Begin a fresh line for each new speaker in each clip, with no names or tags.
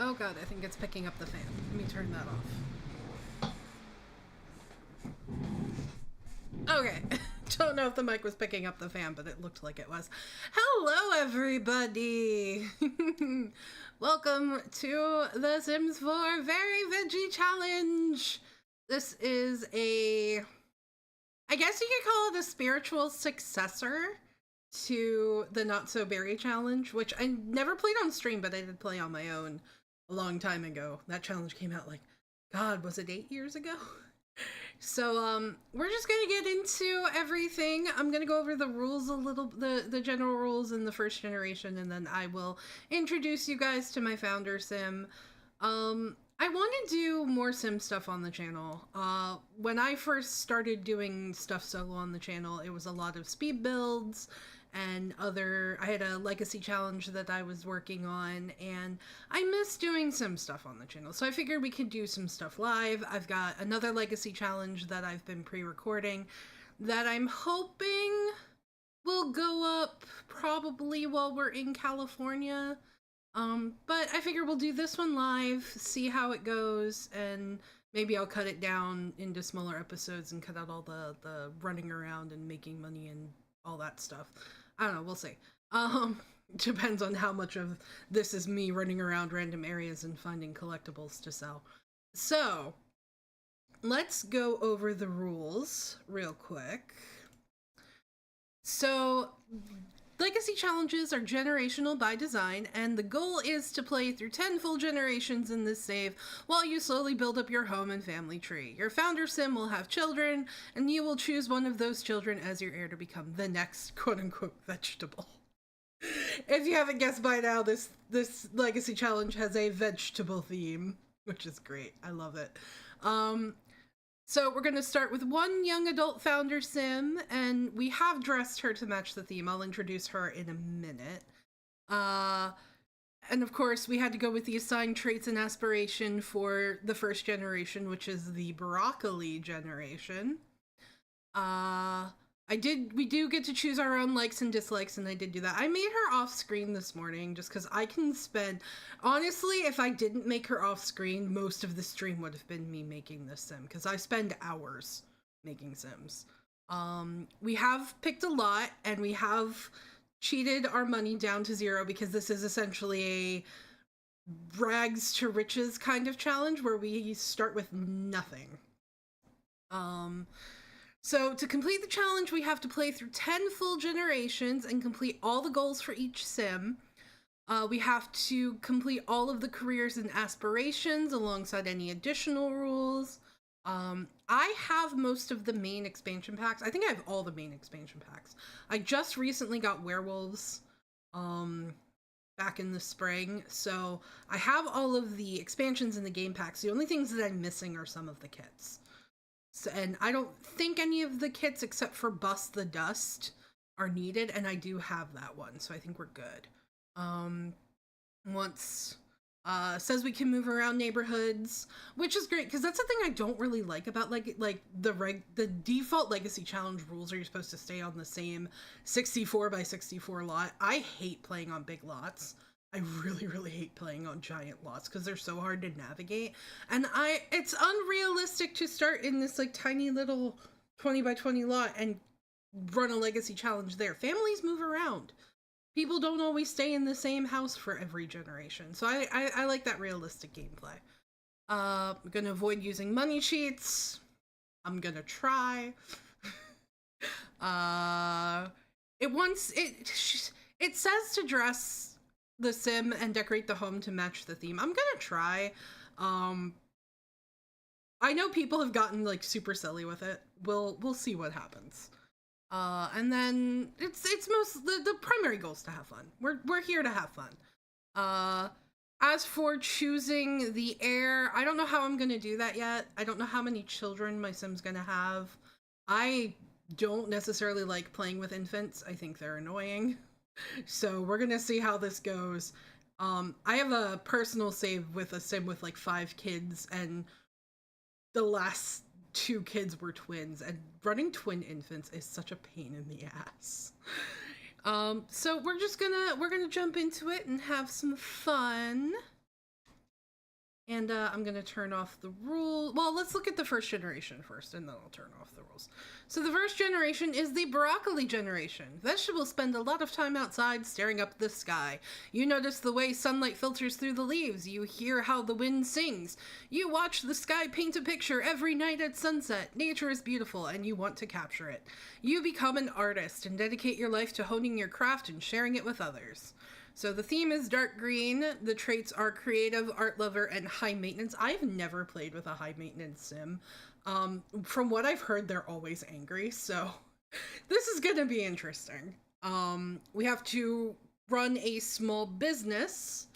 Oh god, I think it's picking up the fan. Let me turn that off. Okay. Don't know if the mic was picking up the fan, but it looked like it was. Hello, everybody! Welcome to The Sims 4 Very Veggie Challenge! This is I guess you could call it a spiritual successor to the Not So Berry Challenge, which I never played on stream, but I did play on my own a long time ago. That challenge came out like, God, was it 8 years ago? So, we're just gonna get into everything. I'm gonna go over the rules a little, the general rules in the first generation, and then I will introduce you guys to my founder sim. I want to do more sim stuff on the channel. When I first started doing stuff solo on the channel, it was a lot of speed builds and I had a legacy challenge that I was working on, and I miss doing some stuff on the channel. So I figured we could do some stuff live. I've got another legacy challenge that I've been pre-recording that I'm hoping will go up probably while we're in California. But I figure we'll do this one live, see how it goes, and maybe I'll cut it down into smaller episodes and cut out all the running around and making money and all that stuff. I don't know, we'll see. Depends on how much of this is me running around random areas and finding collectibles to sell. So, let's go over the rules real quick. So, legacy challenges are generational by design, and the goal is to play through 10 full generations in this save while you slowly build up your home and family tree. Your founder sim will have children, and you will choose one of those children as your heir to become the next quote-unquote vegetable. If you haven't guessed by now, this legacy challenge has a vegetable theme, which is great. I love it. So we're going to start with one young adult founder sim, and we have dressed her to match the theme. I'll introduce her in a minute. And of course, we had to go with the assigned traits and aspiration for the first generation, which is the broccoli generation. We do get to choose our own likes and dislikes, and I did do that. I made her off screen this morning just because I can spend, honestly, if I didn't make her off screen, most of the stream would have been me making this sim, because I spend hours making sims. We have picked a lot, and we have cheated our money down to 0, because this is essentially a rags to riches kind of challenge where we start with nothing. So to complete the challenge, we have to play through 10 full generations and complete all the goals for each sim. We have to complete all of the careers and aspirations alongside any additional rules. I have most of the main expansion packs. I think I have all the main expansion packs. I just recently got werewolves back in the spring, so I have all of the expansions in the game packs. The only things that I'm missing are some of the kits. So, and I don't think any of the kits except for Bust the Dust are needed, and I do have that one, so I think we're good. Once says we can move around neighborhoods, which is great because that's the thing I don't really like about like the default legacy challenge rules are you're supposed to stay on the same 64 by 64 lot. I hate playing on big lots. I really hate playing on giant lots because they're so hard to navigate. And it's unrealistic to start in this like tiny little 20 by 20 lot and run a legacy challenge there. Families move around. People don't always stay in the same house for every generation. So I like that realistic gameplay. I'm gonna avoid using money sheets. I'm gonna try. It says to dress the sim and decorate the home to match the theme. I'm gonna try. I know people have gotten like super silly with it. We'll see what happens. And then it's the primary goal is to have fun. We're here to have fun. As for choosing the heir, I don't know how I'm gonna do that yet. I don't know how many children my sim's gonna have. I don't necessarily like playing with infants. I think they're annoying. So we're gonna see how this goes. I have a personal save with a sim with like 5 kids, and the last 2 kids were twins, and running twin infants is such a pain in the ass. So we're gonna jump into it and have some fun. And I'm going to turn off the rule. Well, let's look at the first generation first, and then I'll turn off the rules. So the first generation is the broccoli generation. Vegetables spend a lot of time outside staring up at the sky. You notice the way sunlight filters through the leaves. You hear how the wind sings. You watch the sky paint a picture every night at sunset. Nature is beautiful, and you want to capture it. You become an artist and dedicate your life to honing your craft and sharing it with others. So the theme is dark green. The traits are creative, art lover, and high maintenance. I've never played with a high maintenance sim. From what I've heard, they're always angry. So this is going to be interesting. We have to run a small business,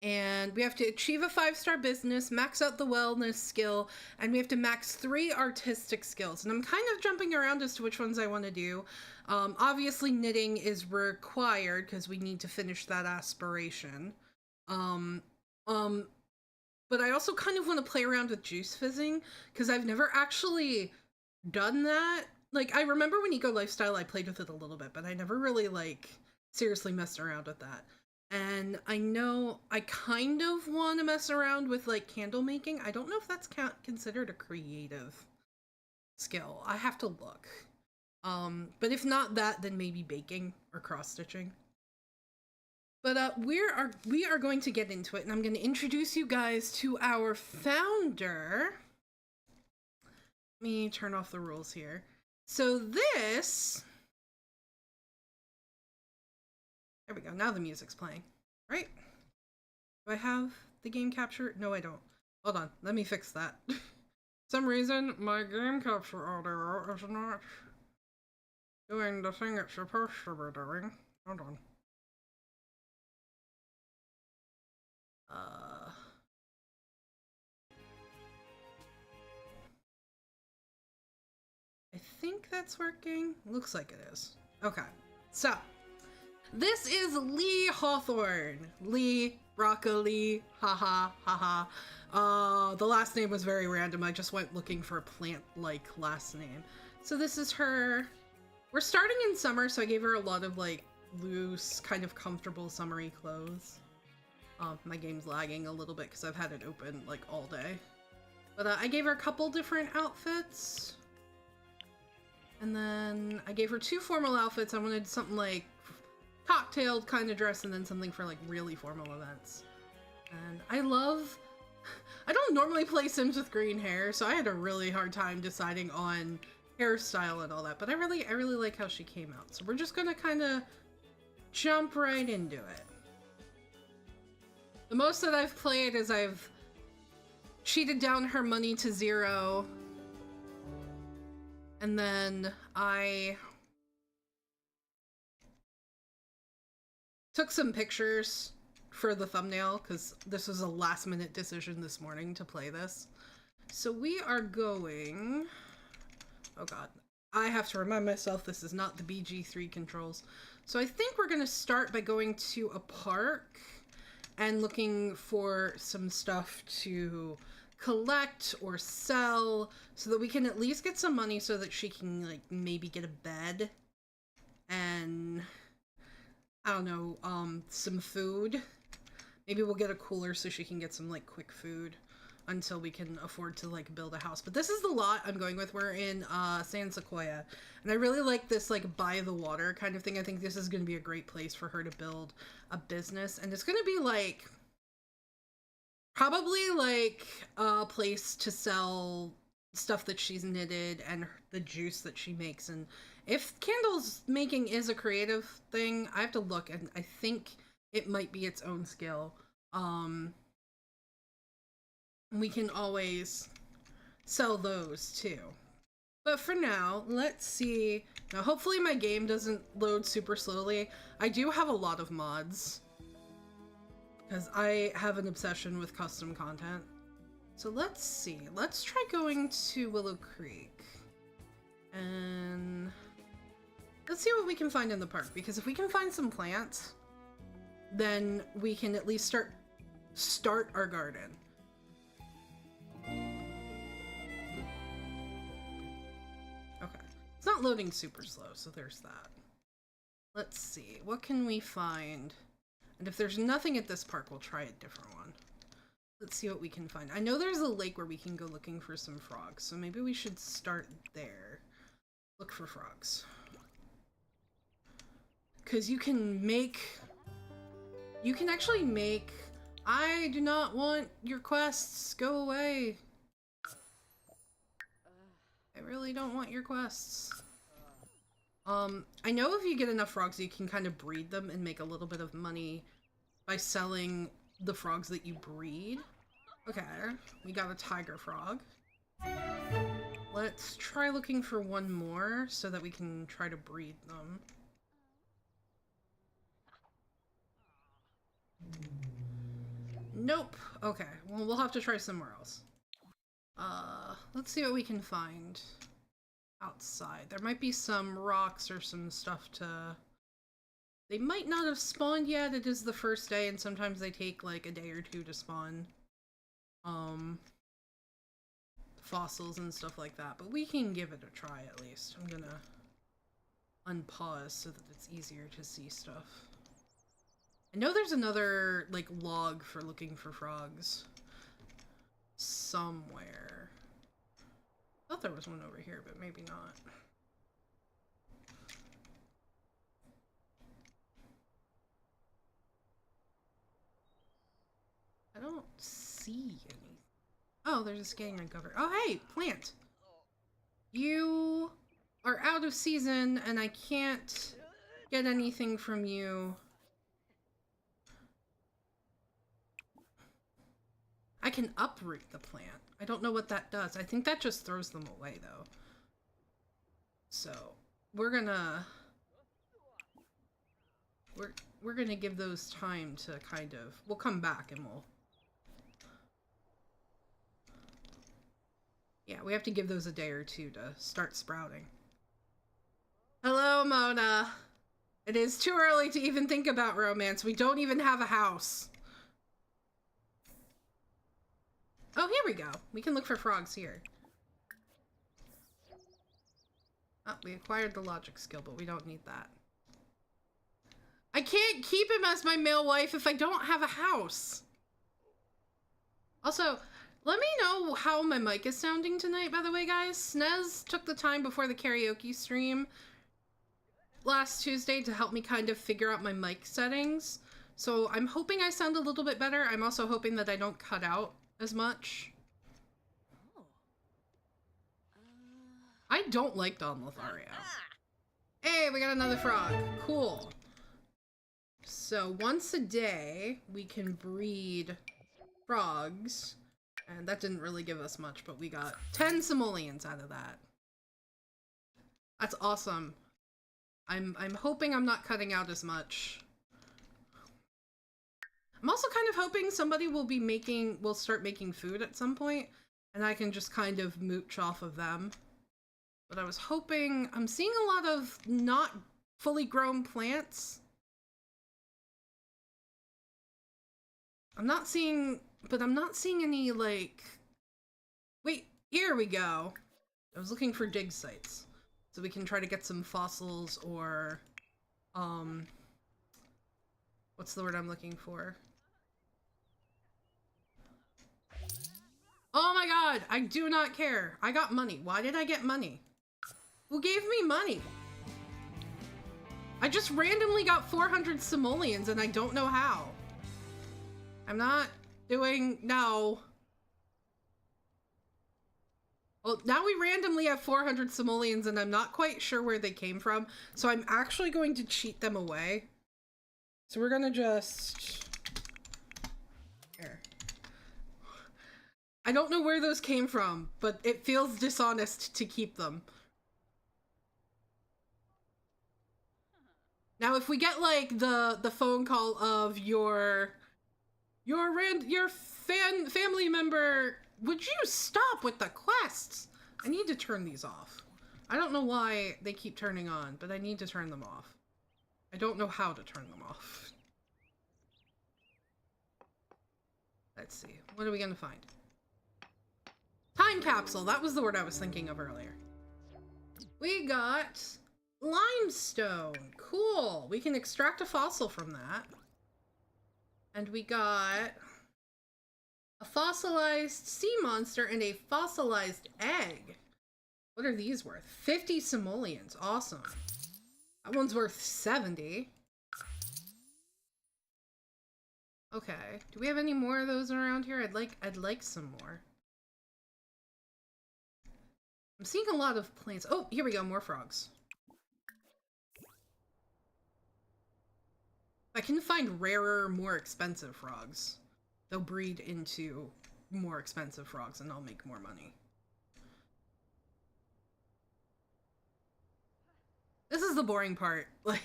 and we have to achieve a 5-star business, max out the wellness skill, and we have to max 3 artistic skills. And I'm kind of jumping around as to which ones I want to do. Obviously knitting is required because we need to finish that aspiration. But I also kind of want to play around with juice fizzing because I've never actually done that. Like, I remember when Eco Lifestyle, I played with it a little bit, but I never really, like, seriously messed around with that. And I know I kind of want to mess around with, like, candle making. I don't know if that's considered a creative skill. I have to look. But if not that, then maybe baking or cross-stitching. But we are going to get into it, and I'm going to introduce you guys to our founder. Let me turn off the rules here. So this... There we go. Now the music's playing. Right? Do I have the game capture? No, I don't. Hold on. Let me fix that. For some reason, my game capture audio is not doing the thing it's supposed to be doing. Hold on. I think that's working. Looks like it is. Okay. So, this is Lee Hawthorne. Lee, broccoli, haha, haha. The last name was very random. I just went looking for a plant-like last name. So this is her. We're starting in summer, so I gave her a lot of, like, loose, kind of comfortable summery clothes. My game's lagging a little bit because I've had it open, like, all day. But I gave her a couple different outfits. And then I gave her 2 formal outfits. I wanted something, like, cocktailed kind of dress, and then something for, like, really formal events. And I don't normally play Sims with green hair, so I had a really hard time deciding on hairstyle and all that, but I really like how she came out. So we're just gonna kind of jump right into it. The most that I've played is I've cheated down her money to 0, and then I took some pictures for the thumbnail because this was a last-minute decision this morning to play this. So we are going... Oh god. I have to remind myself this is not the BG3 controls. So I think we're going to start by going to a park and looking for some stuff to collect or sell so that we can at least get some money so that she can, like, maybe get a bed and, I don't know, some food. Maybe we'll get a cooler so she can get some, like, quick food until we can afford to, like, build a house. But this is the lot I'm going with. We're in San Sequoia, and I really like this, like, by the water kind of thing. I think this is going to be a great place for her to build a business, and it's going to be, like, probably, like, a place to sell stuff that she's knitted and the juice that she makes. And if candles making is a creative thing, I have to look, and I think it might be its own skill. We can always sell those too. But for now, let's see. Now, hopefully my game doesn't load super slowly. I do have a lot of mods because I have an obsession with custom content. So let's see. Let's try going to Willow Creek. And let's see what we can find in the park, because if we can find some plants, then we can at least start our garden. Okay. It's not loading super slow, so there's that. Let's see. What can we find? And if there's nothing at this park, we'll try a different one. Let's see what we can find. I know there's a lake where we can go looking for some frogs, so maybe we should start there. Look for frogs. Because you can actually make... I do not want your quests. Go away. I really don't want your quests. I know if you get enough frogs, you can kind of breed them and make a little bit of money by selling the frogs that you breed. Okay, we got a tiger frog. Let's try looking for one more so that we can try to breed them. Nope. Okay, well, we'll have to try somewhere else. Let's see what we can find outside. There might be some rocks or some stuff to... They might not have spawned yet. It is the first day, and sometimes they take like a day or two to spawn. Fossils and stuff like that, but we can give it a try at least. I'm gonna unpause so that it's easier to see stuff. I know there's another, like, log for looking for frogs somewhere. I thought there was one over here, but maybe not. I don't see any. Oh, there's a scanning ring cover. Oh, hey, plant! You are out of season, and I can't get anything from you. I can uproot the plant. I don't know what that does. I think that just throws them away, though. So, we're gonna give those time to kind of... We'll come back and we'll... Yeah, we have to give those a day or two to start sprouting. Hello, Mona. It is too early to even think about romance. We don't even have a house. Oh, here we go. We can look for frogs here. Oh, we acquired the logic skill, but we don't need that. I can't keep him as my male wife if I don't have a house. Also, let me know how my mic is sounding tonight, by the way, guys. Snez took the time before the karaoke stream last Tuesday to help me kind of figure out my mic settings. So I'm hoping I sound a little bit better. I'm also hoping that I don't cut out as much. I don't like Don Lothario. Hey, we got another frog. Cool. So once a day, we can breed frogs. And that didn't really give us much, but we got 10 simoleons out of that. That's awesome. I'm hoping I'm not cutting out as much. I'm also kind of hoping somebody will start making food at some point, and I can just kind of mooch off of them. But I was hoping... I'm seeing a lot of not fully grown plants. I'm not seeing any, like... Wait, here we go. I was looking for dig sites. So we can try to get some fossils or... What's the word I'm looking for? Oh my god, I do not care. I got money. Why did I get money? Who gave me money? I just randomly got 400 simoleons and I don't know how. I'm not doing... No. Well, now we randomly have 400 simoleons and I'm not quite sure where they came from. So I'm actually going to cheat them away. So we're gonna just... Here. I don't know where those came from, but it feels dishonest to keep them. Now, if we get, like, the phone call of your family member, would you stop with the quests? I need to turn these off. I don't know why they keep turning on, but I need to turn them off. I don't know how to turn them off. Let's see. What are we gonna find? Time capsule. That was the word I was thinking of earlier. We got limestone. Cool. We can extract a fossil from that. And we got A fossilized sea monster and a fossilized egg. What are these worth? 50 simoleons. Awesome. That one's worth 70. Okay. Do we have any more of those around here? I'd like some more. I'm seeing a lot of plants. Oh, here we go. More frogs. I can find rarer, more expensive frogs. They'll breed into more expensive frogs and I'll make more money. This is the boring part, like,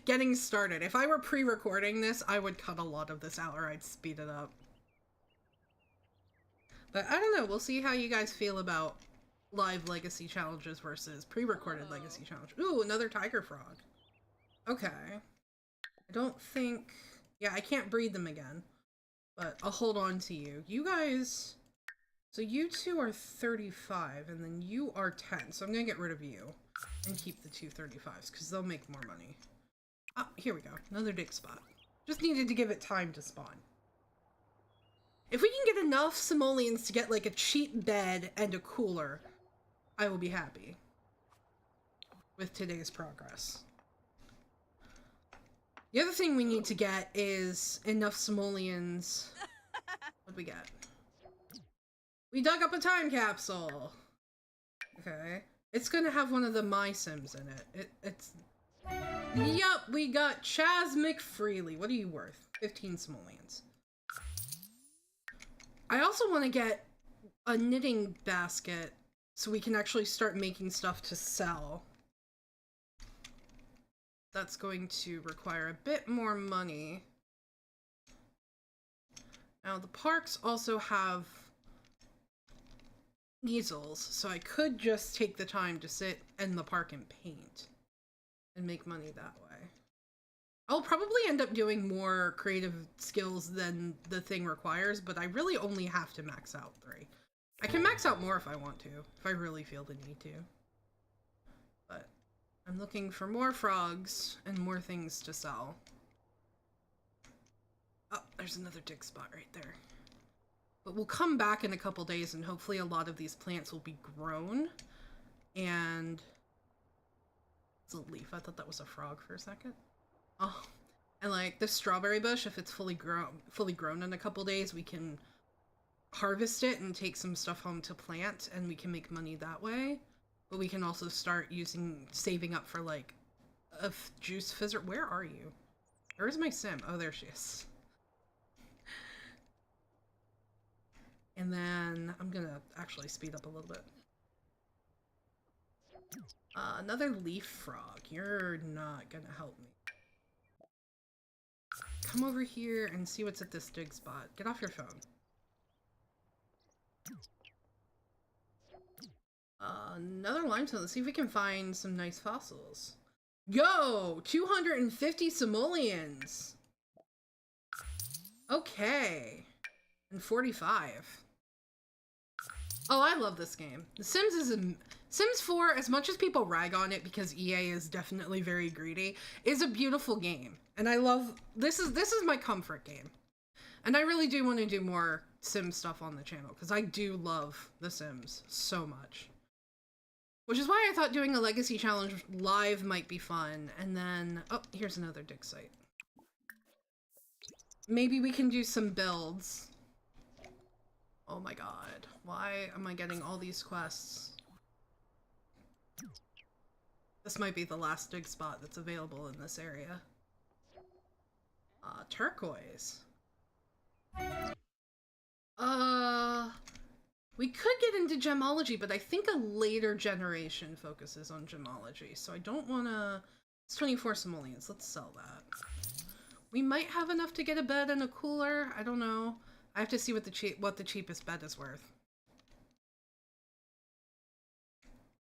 getting started. If I were pre-recording this, I would cut a lot of this out or I'd speed it up. But I don't know, we'll see how you guys feel about live legacy challenges versus pre-recorded legacy challenge. Ooh, another tiger frog. Okay. I don't think... Yeah, I can't breed them again. But I'll hold on to you. You guys... So you two are 35, and then you are 10. So I'm gonna get rid of you. And keep the two 35s, because they'll make more money. Ah, here we go. Another dig spot. Just needed to give it time to spawn. If we can get enough simoleons to get, like, a cheap bed and a cooler, I will be happy with today's progress. The other thing we need to get is enough simoleons. What'd we get? We dug up a time capsule! Okay. It's gonna have one of the My Sims in it. It's... Yup, we got Chaz McFreely. What are you worth? 15 simoleons. I also want to get a knitting basket so we can actually start making stuff to sell. That's going to require a bit more money. Now, the parks also have easels, so I could just take the time to sit in the park and paint and make money that way. I'll probably end up doing more creative skills than the thing requires, but I really only have to max out 3. I can max out more if I want to, if I really feel the need to. But I'm looking for more frogs and more things to sell. Oh, there's another dig spot right there. But we'll come back in a couple days and hopefully a lot of these plants will be grown. And it's a leaf. I thought that was a frog for a second. Oh, and like the strawberry bush, if it's fully grown in a couple days, we can harvest it and take some stuff home to plant and we can make money that way. But we can also start saving up for like a juice fizzer. Where are you? Where's my sim? Oh, there she is. And then I'm gonna actually speed up a little bit. Another leaf frog. You're not gonna help me. Come over here and see what's at this dig spot. Get off your phone. Another limestone. Let's see if we can find some nice fossils. Yo! 250 simoleons! Okay. And 45. Oh, I love this game. The Sims is Sims 4, as much as people rag on it because EA is definitely very greedy, is a beautiful game. And I love this is my comfort game. And I really do want to do more Sim stuff on the channel because I do love The Sims so much. Which is why I thought doing a legacy challenge live might be fun. And then, oh, here's another dig site. Maybe we can do some builds. Oh my god, why am I getting all these quests? This might be the last dig spot that's available in this area. Turquoise. We could get into gemology, but I think a later generation focuses on gemology, so I don't wanna... It's 24 simoleons, let's sell that. We might have enough to get a bed and a cooler, I don't know. I have to see what the cheapest bed is worth.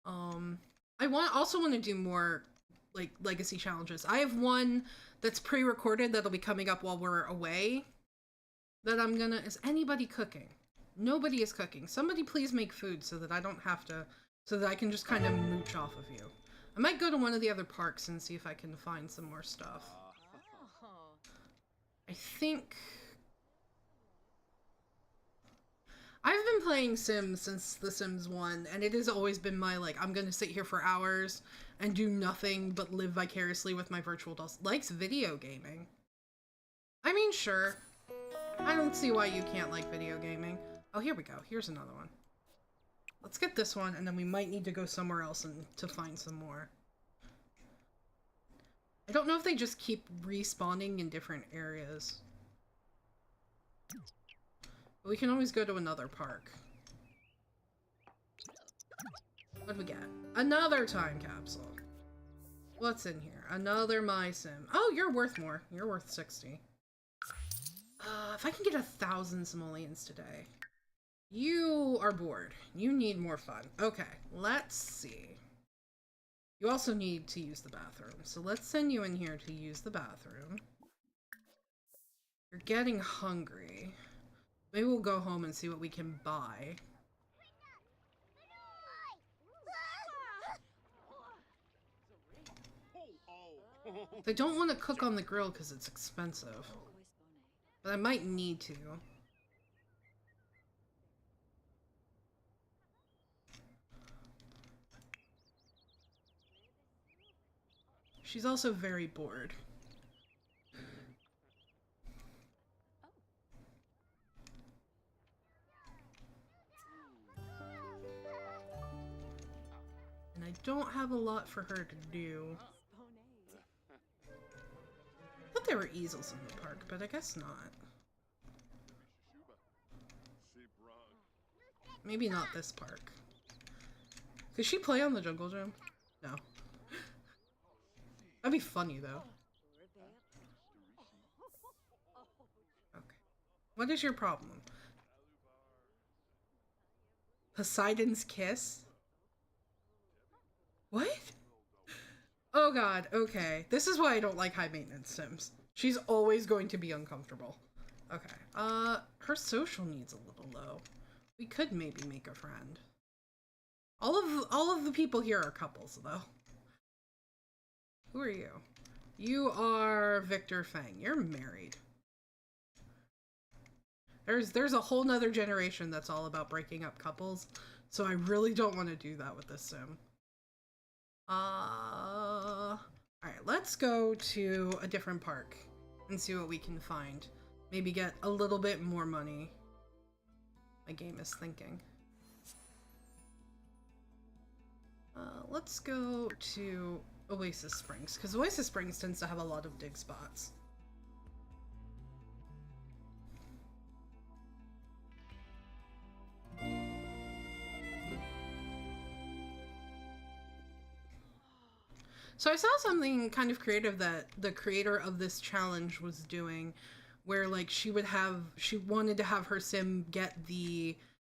I also want to do more like legacy challenges. I have one that's pre-recorded that'll be coming up while we're away. That I'm gonna... Is anybody cooking? Nobody is cooking. Somebody please make food so that I don't have to... So that I can just kind of mooch off of you. I might go to one of the other parks and see if I can find some more stuff. I think... playing Sims since The Sims 1, and it has always been my, like, I'm gonna sit here for hours and do nothing but live vicariously with my virtual dolls. Likes video gaming. I mean, sure. I don't see why you can't like video gaming. Oh, here we go. Here's another one. Let's get this one, and then we might need to go somewhere else and to find some more. I don't know if they just keep respawning in different areas. But we can always go to another park. What do we get? Another time capsule. What's in here? Another My Sim. Oh, you're worth more. You're worth 60. If I can get 1,000 simoleons today. You are bored. You need more fun. Okay, let's see. You also need to use the bathroom. So let's send you in here to use the bathroom. You're getting hungry. Maybe we'll go home and see what we can buy. I don't want to cook on the grill because it's expensive. But I might need to. She's also very bored. And I don't have a lot for her to do. I thought there were easels in the park, but I guess not. Maybe not this park. Could she play on the jungle gym? No. That'd be funny, though. Okay. What is your problem? Poseidon's kiss? What? Oh god, okay. This is why I don't like high maintenance Sims. She's always going to be uncomfortable. Okay. Her social needs a little low. We could maybe make a friend. All of the people here are couples, though. Who are you? You are Victor Fang. You're married. There's a whole nother generation that's all about breaking up couples, so I really don't want to do that with this sim. Alright, let's go to a different park and see what we can find. Maybe get a little bit more money. My game is thinking. Let's go to Oasis Springs, because Oasis Springs tends to have a lot of dig spots. So I saw something kind of creative that the creator of this challenge was doing, where like she wanted to have her sim get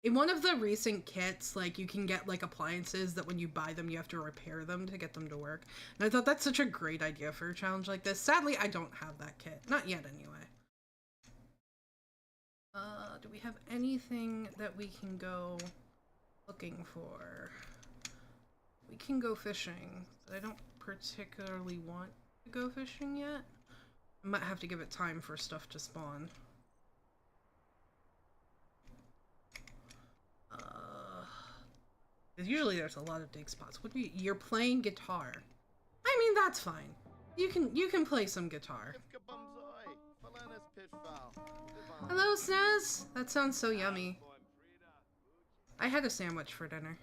in one of the recent kits, like you can get like appliances that when you buy them you have to repair them to get them to work. And I thought that's such a great idea for a challenge like this. Sadly, I don't have that kit. Not yet anyway. Do we have anything that we can go looking for? We can go fishing, but I don't particularly want to go fishing yet. I might have to give it time for stuff to spawn. Usually there's a lot of dig spots. What do you're playing guitar? I mean, that's fine. You can play some guitar. Hello, Snaz. That sounds so yummy. I had a sandwich for dinner.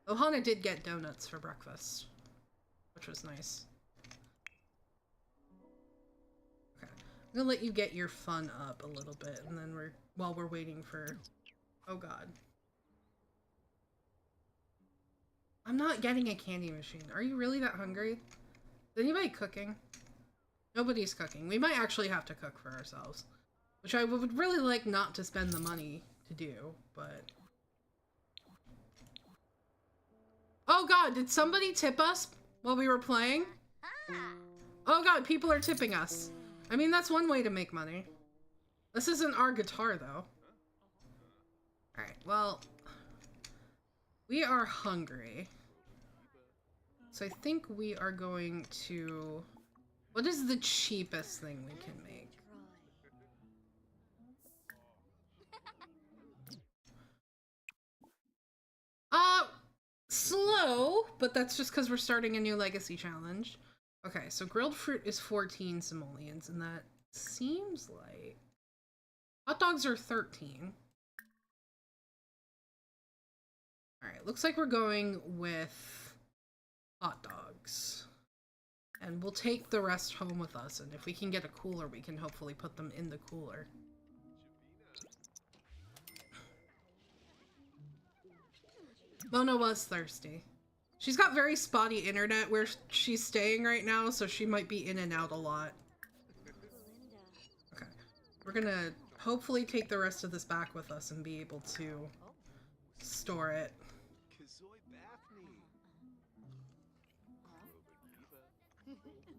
Ohana did get donuts for breakfast, which was nice. Okay, I'm gonna let you get your fun up a little bit, and then while we're waiting for... Oh god. I'm not getting a candy machine. Are you really that hungry? Is anybody cooking? Nobody's cooking. We might actually have to cook for ourselves, which I would really like not to spend the money to do, but... Oh god, did somebody tip us while we were playing? Oh god, people are tipping us. I mean, that's one way to make money. This isn't our guitar, though. Alright, well... We are hungry. So I think we are going to... What is the cheapest thing we can make? Uh, slow, but that's just because we're starting a new legacy challenge. Okay, so grilled fruit is 14 simoleons, and that seems like... Hot dogs are 13. Alright, looks like we're going with hot dogs. And we'll take the rest home with us, and if we can get a cooler, we can hopefully put them in the cooler. Mona was thirsty. She's got very spotty internet where she's staying right now, so she might be in and out a lot. Okay. We're gonna hopefully take the rest of this back with us and be able to store it.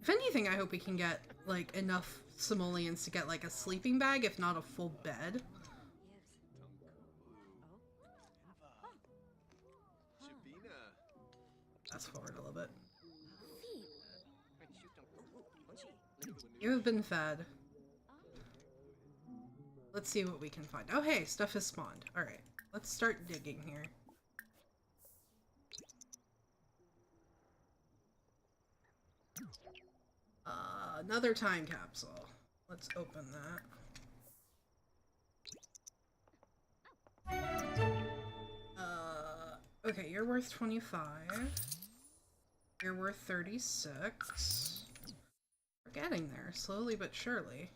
If anything, I hope we can get, like, enough simoleons to get, like, a sleeping bag, if not a full bed. Fast forward a little bit. You have been fed. Let's see what we can find. Oh, hey, stuff has spawned. Alright, let's start digging here. Another time capsule. Let's open that. Okay, you're worth 25. You're worth 36. We're getting there, slowly but surely.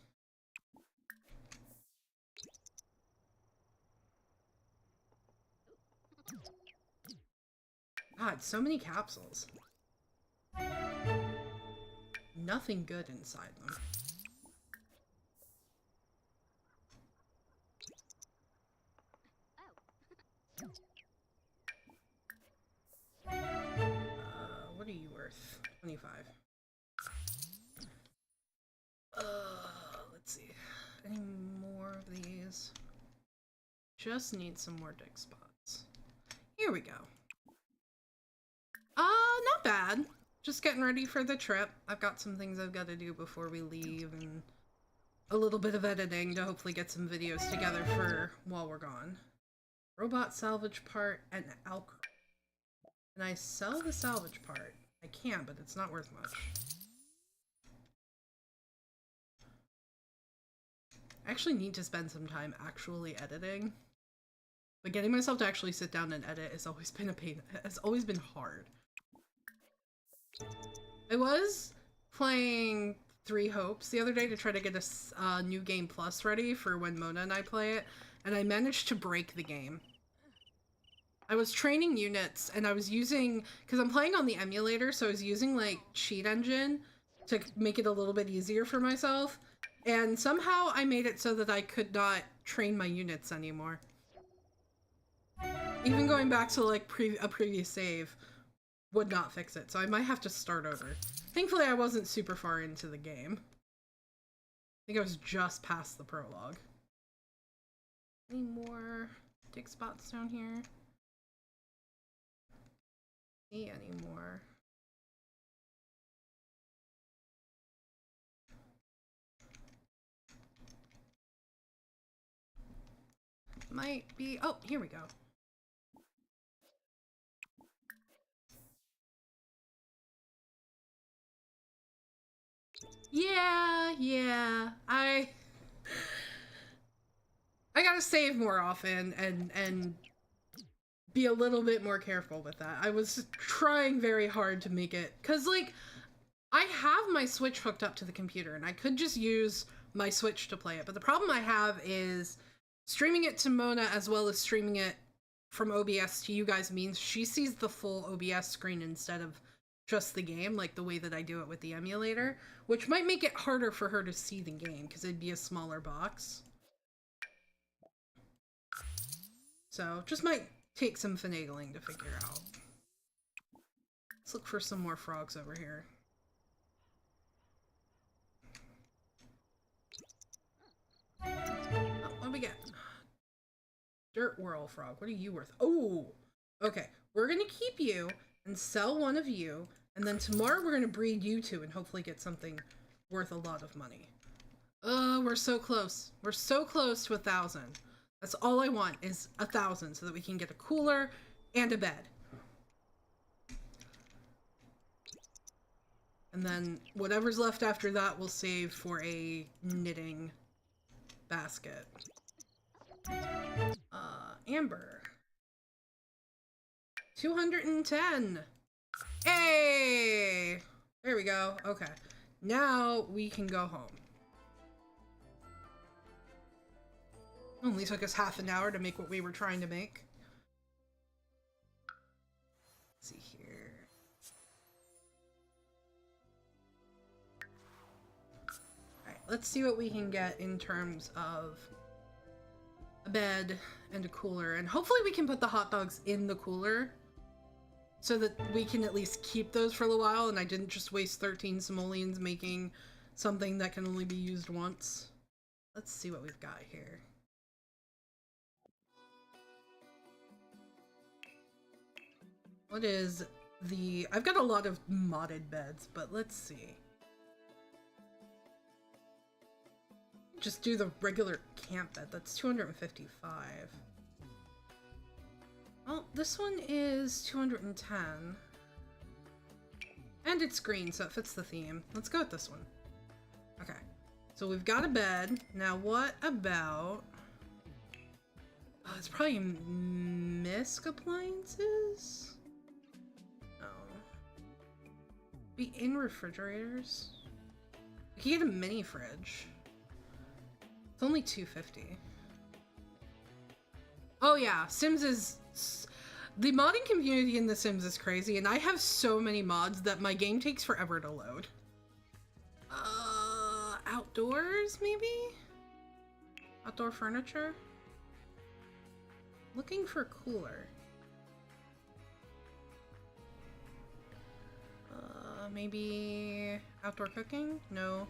God, so many capsules. Nothing good inside them. What are you worth? 25. Let's see. Any more of these? Just need some more dig spots. Here we go. Not bad. Just getting ready for the trip. I've got some things I've got to do before we leave, and a little bit of editing to hopefully get some videos together for while we're gone. Robot salvage part and alcohol. Can I sell the salvage part? I can, but it's not worth much. I actually need to spend some time actually editing. But getting myself to actually sit down and edit has always been a pain. It's always been hard. I was playing Three Hopes the other day to try to get a New Game Plus ready for when Mona and I play it, and I managed to break the game. I was training units, and I was using, because I'm playing on the emulator, so I was using, like, Cheat Engine to make it a little bit easier for myself, and somehow I made it so that I could not train my units anymore. Even going back to, like, a previous save would not fix it, so I might have to start over. Thankfully, I wasn't super far into the game. I think I was just past the prologue. Any more dig spots down here? See any more? Might be. Oh, here we go. Yeah. I gotta save more often and be a little bit more careful with that. I was trying very hard to make it, cause like I have my Switch hooked up to the computer and I could just use my Switch to play it, but the problem I have is streaming it to Mona as well as streaming it from OBS to you guys means she sees the full OBS screen instead of just the game, like the way that I do it with the emulator, which might make it harder for her to see the game because it'd be a smaller box. So just might take some finagling to figure out. Let's look for some more frogs over here. Oh, what do we get? Dirt whirl frog. What are you worth? Oh, okay. We're gonna keep you and sell one of you, and then tomorrow we're gonna breed you two and hopefully get something worth a lot of money. We're so close. We're so close to 1,000. That's all I want is 1,000 so that we can get a cooler, And a bed. And then whatever's left after that we'll save for a knitting basket. Amber. 210. Hey! There we go. Okay. Now we can go home. Only took us half an hour to make what we were trying to make. Let's see here. Alright, let's see what we can get in terms of a bed and a cooler. And hopefully we can put the hot dogs in the cooler so that we can at least keep those for a little while and I didn't just waste 13 simoleons making something that can only be used once. Let's see what we've got here. What is the... I've got a lot of modded beds, but let's see. Just do the regular camp bed. That's 255. Well, this one is 210. And it's green, so it fits the theme. Let's go with this one. Okay. So we've got a bed. Now what about... Oh, it's probably misc appliances? No. Be in refrigerators? We can get a mini fridge. It's only 250. Oh yeah, Sims is... The modding community in The Sims is crazy, and I have so many mods that my game takes forever to load. Outdoors, maybe? Outdoor furniture? Looking for cooler. Maybe outdoor cooking? No.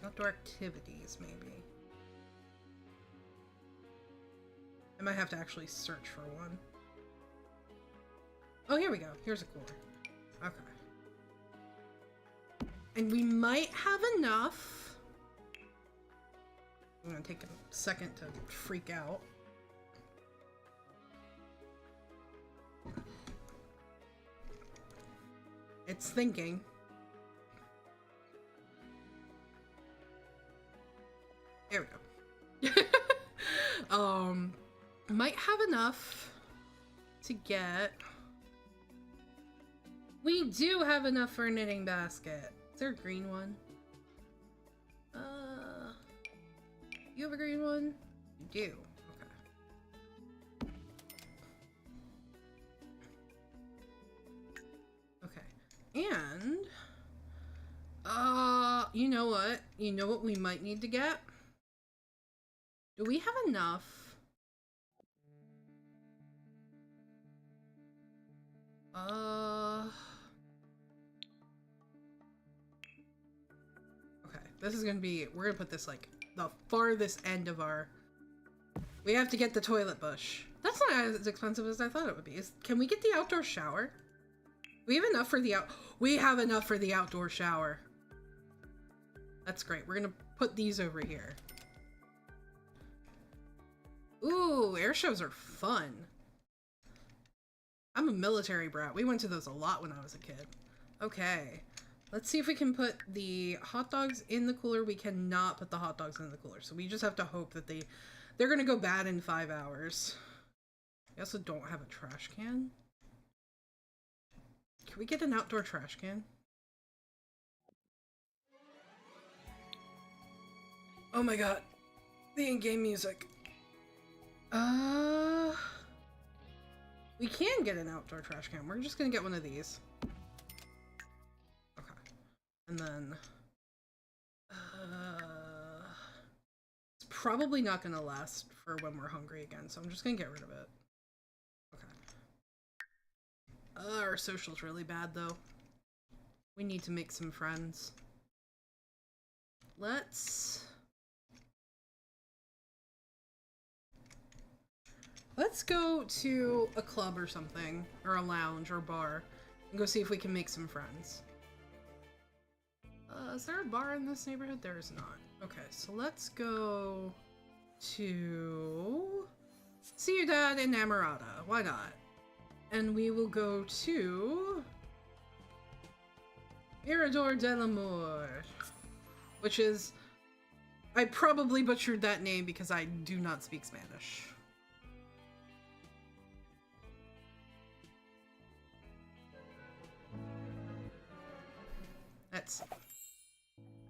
Outdoor activities, maybe. I might have to actually search for one. Oh, here we go. Here's a cooler. Okay. And we might have enough. I'm gonna take a second to freak out. It's thinking. There we go. Might have enough to get... We do have enough for a knitting basket. Is there a green one? You have a green one? You do. Okay. And... you know what? You know what we might need to get? Do we have enough? Okay, this is gonna be, we're gonna put this like the farthest end of our, we have to get the toilet bush. That's not as expensive as I thought it would be. Can we get the outdoor shower? We have enough for the we have enough for the outdoor shower. That's great. We're gonna put these over here. Ooh, air shows are fun. I'm a military brat. We went to those a lot when I was a kid. Okay. Let's see if we can put the hot dogs in the cooler. We cannot put the hot dogs in the cooler. So we just have to hope that they're gonna go bad in 5 hours. We also don't have a trash can. Can we get an outdoor trash can? Oh my god. The in-game music. We can get an outdoor trash can. We're just gonna get one of these. Okay. And then... it's probably not gonna last for when we're hungry again, so I'm just gonna get rid of it. Okay. Our social's really bad, though. We need to make some friends. Let's go to a club or something, or a lounge or bar, and go see if we can make some friends. Is there a bar in this neighborhood? There is not. Okay, so let's go to Ciudad Enamorada. Why not? And we will go to Mirador del Amor, which is, I probably butchered that name because I do not speak Spanish. Let's see.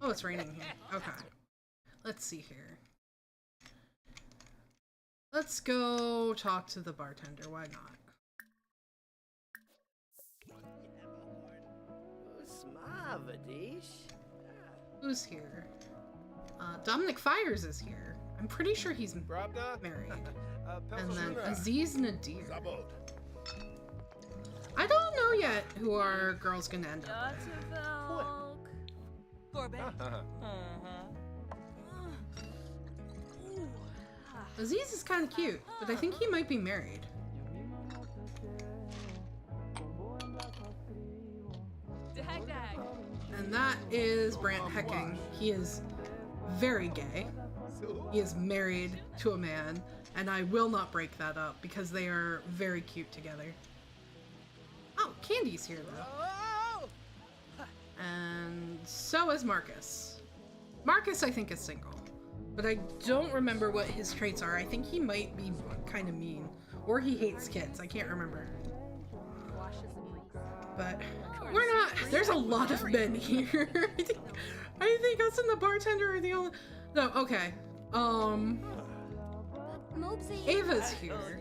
Oh, it's raining here. Okay. Let's see here. Let's go talk to the bartender. Why not? Who's here? Dominic Fires is here. I'm pretty sure he's married. And then Aziz Nadir. I don't know yet who our girl's gonna end up with. Aziz is kind of cute, but I think he might be married. And that is Brant Hecking. He is very gay. He is married to a man, and I will not break that up because they are very cute together. Oh, Candy's here though. And so is Marcus. Marcus, I think, is single, but I don't remember what his traits are. I think he might be kind of mean, or he hates kids. I can't remember. But we're not. There's a lot of men here. I think us and the bartender are the only. No, okay. Ava's here,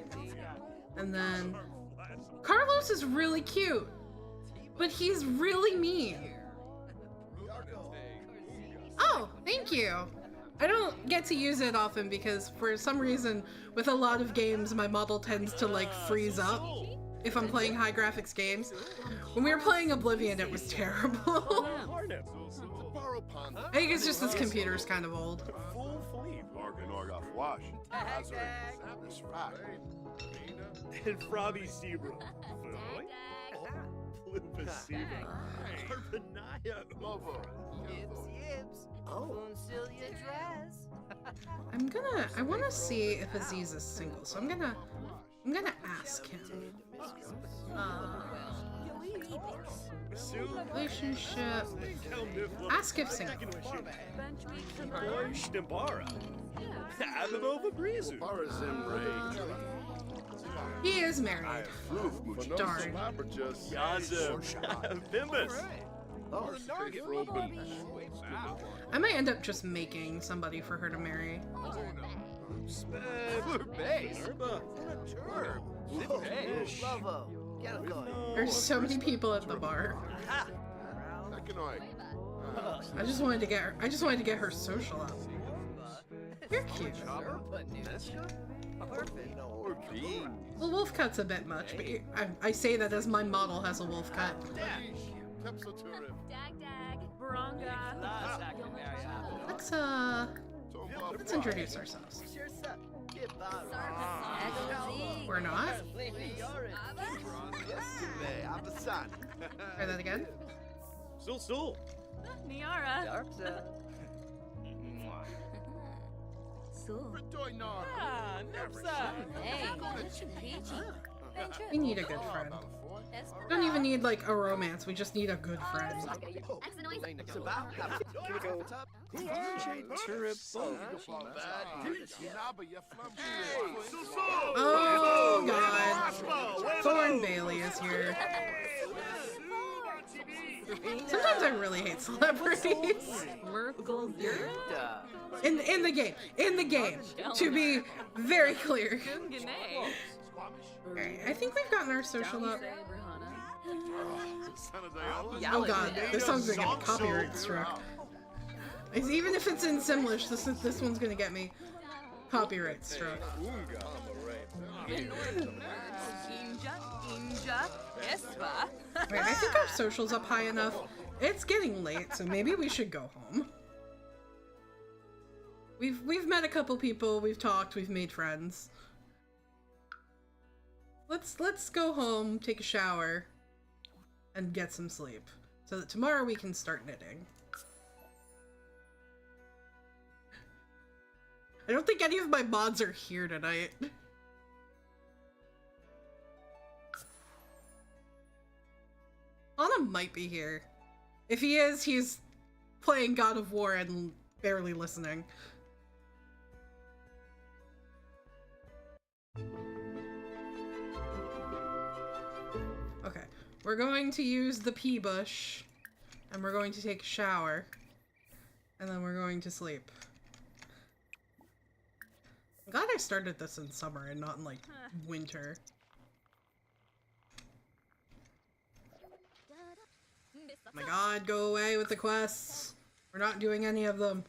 and then Carlos is really cute, but he's really mean. Oh, thank you. I don't get to use it often because for some reason with a lot of games my model tends to like freeze up if I'm playing high graphics games. When we were playing Oblivion it was terrible. I think it's just this computer's kind of old.
And Frobby Zebra.
I wanna see if Aziz is single, so I'm gonna ask him. Relationship. Ask if single. He is married. Darn. I might end up just making somebody for her to marry. There's so many people at the bar. I just wanted to get her social up. You're cute. Well, wolf cut's a bit much, but I say that as my model has a wolf cut. Let's introduce ourselves. We're not. Try that again.
Still.
Niara.
We need a good friend. We don't even need like a romance, we just need a good friend. Oh god. Thorn Bailey is here. Sometimes I really hate celebrities. In the game. To be very clear. Alright, I think we've gotten our social up. Oh god, this song's gonna get me copyright struck. Even if it's in Simlish, this one's gonna get me copyright struck. Wait, I think our social's up high enough. It's getting late, so maybe we should go home. We've met a couple people, we've talked, we've made friends. Let's go home, take a shower, and get some sleep, so that tomorrow we can start knitting. I don't think any of my mods are here tonight. might be here. If he is, he's playing God of War and barely listening. Okay, we're going to use the pea bush, and we're going to take a shower, and then we're going to sleep. I'm glad I started this in summer and not in, like, winter. Oh my god, go away with the quests. We're not doing any of them.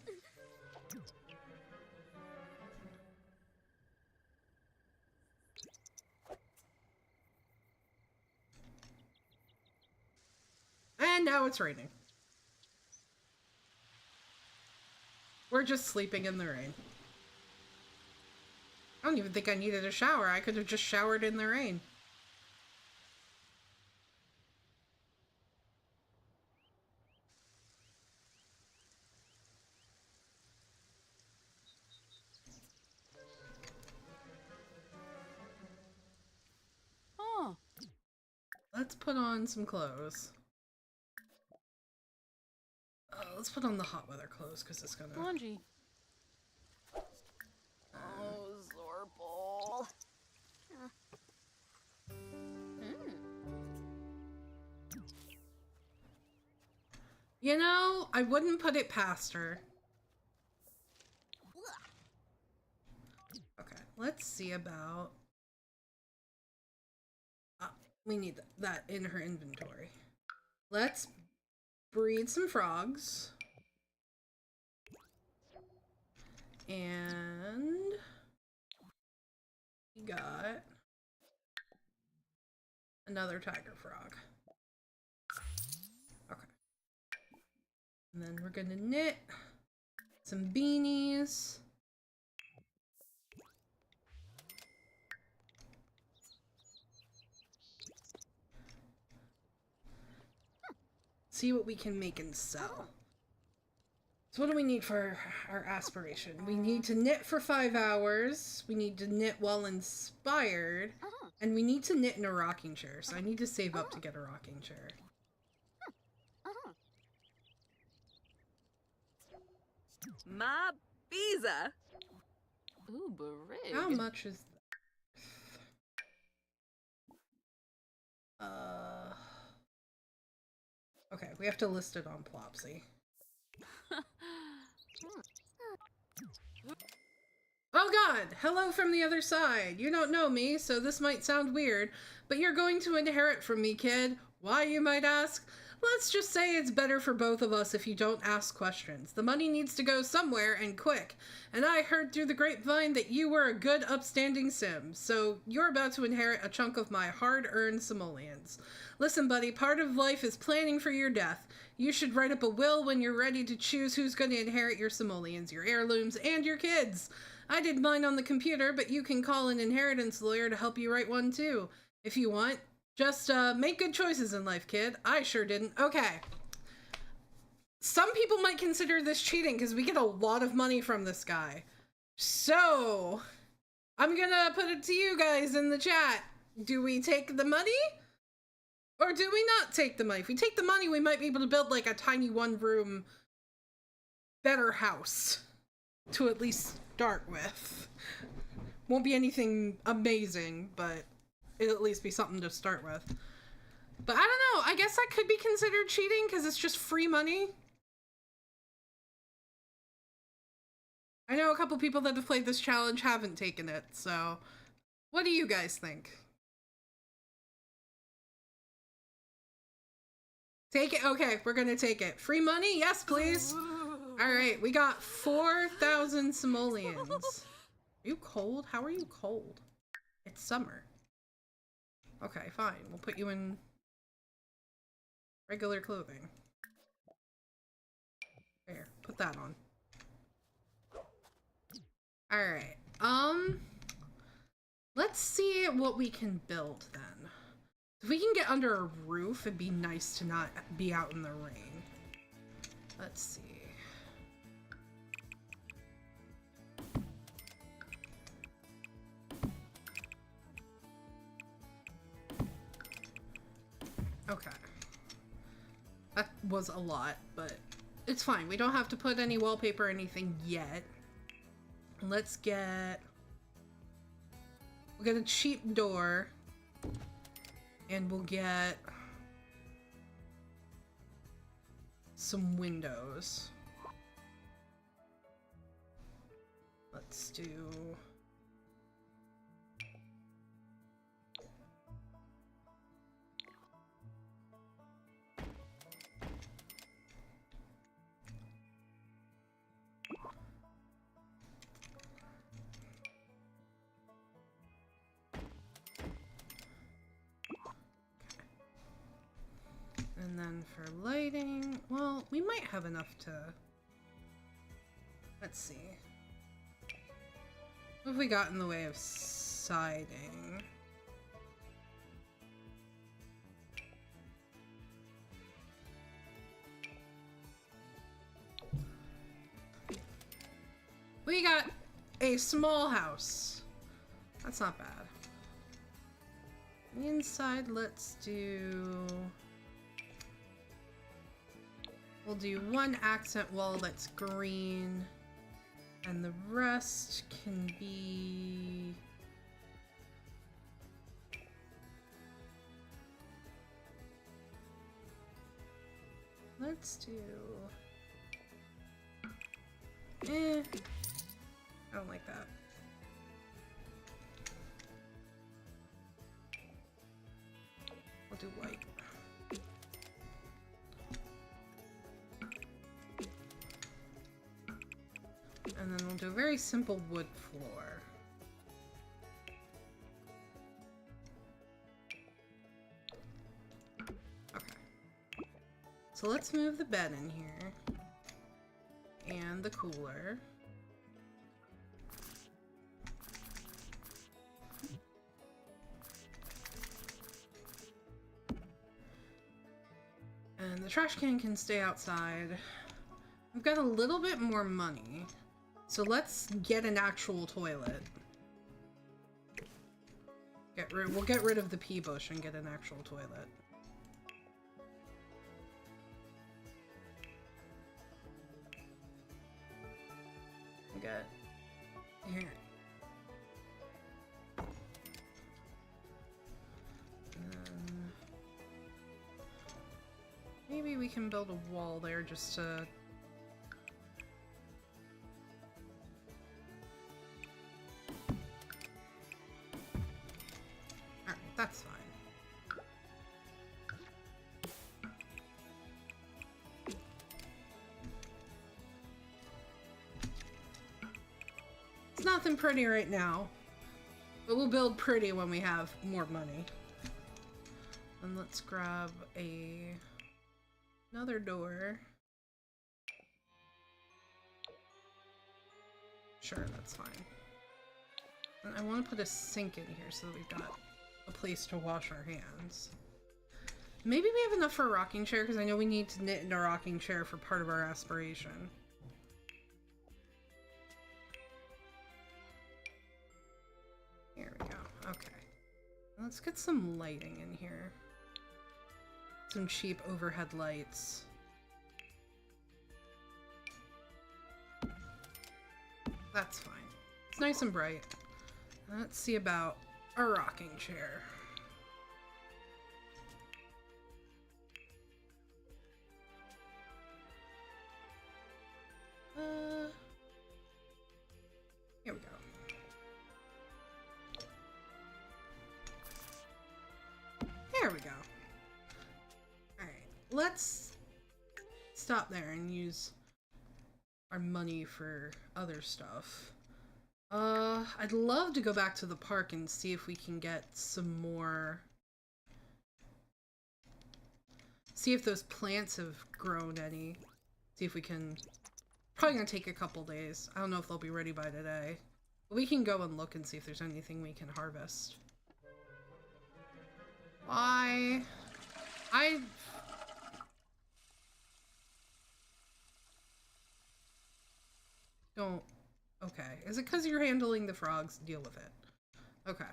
And now it's raining. We're just sleeping in the rain. I don't even think I needed a shower. I could have just showered in the rain.
Oh.
Let's put on some clothes. Let's put on the hot weather clothes because it's gonna...
Laundry. Oh, Zorpal.
You know, I wouldn't put it past her. Okay, let's see about... we need that in her inventory. Let's breed some frogs. And... we got... another tiger frog. Okay. And then we're gonna knit some beanies. See what we can make and sell. So what do we need for our aspiration? We need to knit for 5 hours. We need to knit while inspired. And we need to knit in a rocking chair. So I need to save up to get a rocking chair.
Ma Biza. Ooh, Barig.
How much is that? Okay, we have to list it on Plopsy. Oh god! Hello from the other side! You don't know me, so this might sound weird, but you're going to inherit from me, kid. Why, you might ask? Let's just say it's better for both of us if you don't ask questions. The money needs to go somewhere, and quick. And I heard through the grapevine that you were a good, upstanding sim, so you're about to inherit a chunk of my hard-earned simoleons. Listen, buddy, part of life is planning for your death. You should write up a will when you're ready to choose who's going to inherit your simoleons, your heirlooms, and your kids. I did mine on the computer, but you can call an inheritance lawyer to help you write one too, if you want. Just, make good choices in life, kid. I sure didn't. Okay. Some people might consider this cheating because we get a lot of money from this guy. So, I'm gonna put it to you guys in the chat. Do we take the money? Or do we not take the money? If we take the money, we might be able to build like a tiny one-room better house to at least start with. Won't be anything amazing, but it'll at least be something to start with. But I don't know, I guess that could be considered cheating because it's just free money. I know a couple people that have played this challenge haven't taken it, so what do you guys think? Take it? Okay, we're gonna take it. Free money? Yes, please. Alright, we got 4,000 simoleons. Are you cold? How are you cold? It's summer. Okay, fine. We'll put you in regular clothing. There, put that on. Alright, let's see what we can build then. If we can get under a roof, it'd be nice to not be out in the rain. Let's see. Okay. That was a lot, but it's fine. We don't have to put any wallpaper or anything yet. Let's get... We'll get a cheap door. And we'll get... some windows. Let's do... And then for lighting, well, we might have enough to... Let's see. What have we got in the way of siding? We got a small house. That's not bad. Inside, let's do... We'll do one accent wall that's green, and the rest can be... Let's do... I don't like that. We'll do white. And then we'll do a very simple wood floor. Okay. So let's move the bed in here. And the cooler. And the trash can stay outside. We've got a little bit more money. So let's get an actual toilet. We'll get rid of the pea bush and get an actual toilet. We got here. Maybe we can build a wall there just to... That's fine. It's nothing pretty right now, but we'll build pretty when we have more money. And let's grab another door. Sure, that's fine. And I want to put a sink in here so that we've got a place to wash our hands. Maybe we have enough for a rocking chair, because I know we need to knit in a rocking chair for part of our aspiration. Here we go. Okay. Let's get some lighting in here. Some cheap overhead lights. That's fine. It's nice and bright. Let's see about a rocking chair. Here we go. There we go. Alright, let's stop there and use our money for other stuff. I'd love to go back to the park and see if we can get some more... See if those plants have grown any. See if we can... Probably gonna take a couple days. I don't know if they'll be ready by today. But we can go and look and see if there's anything we can harvest. Why? Don't... Okay. Is it because you're handling the frogs? Deal with it. Okay.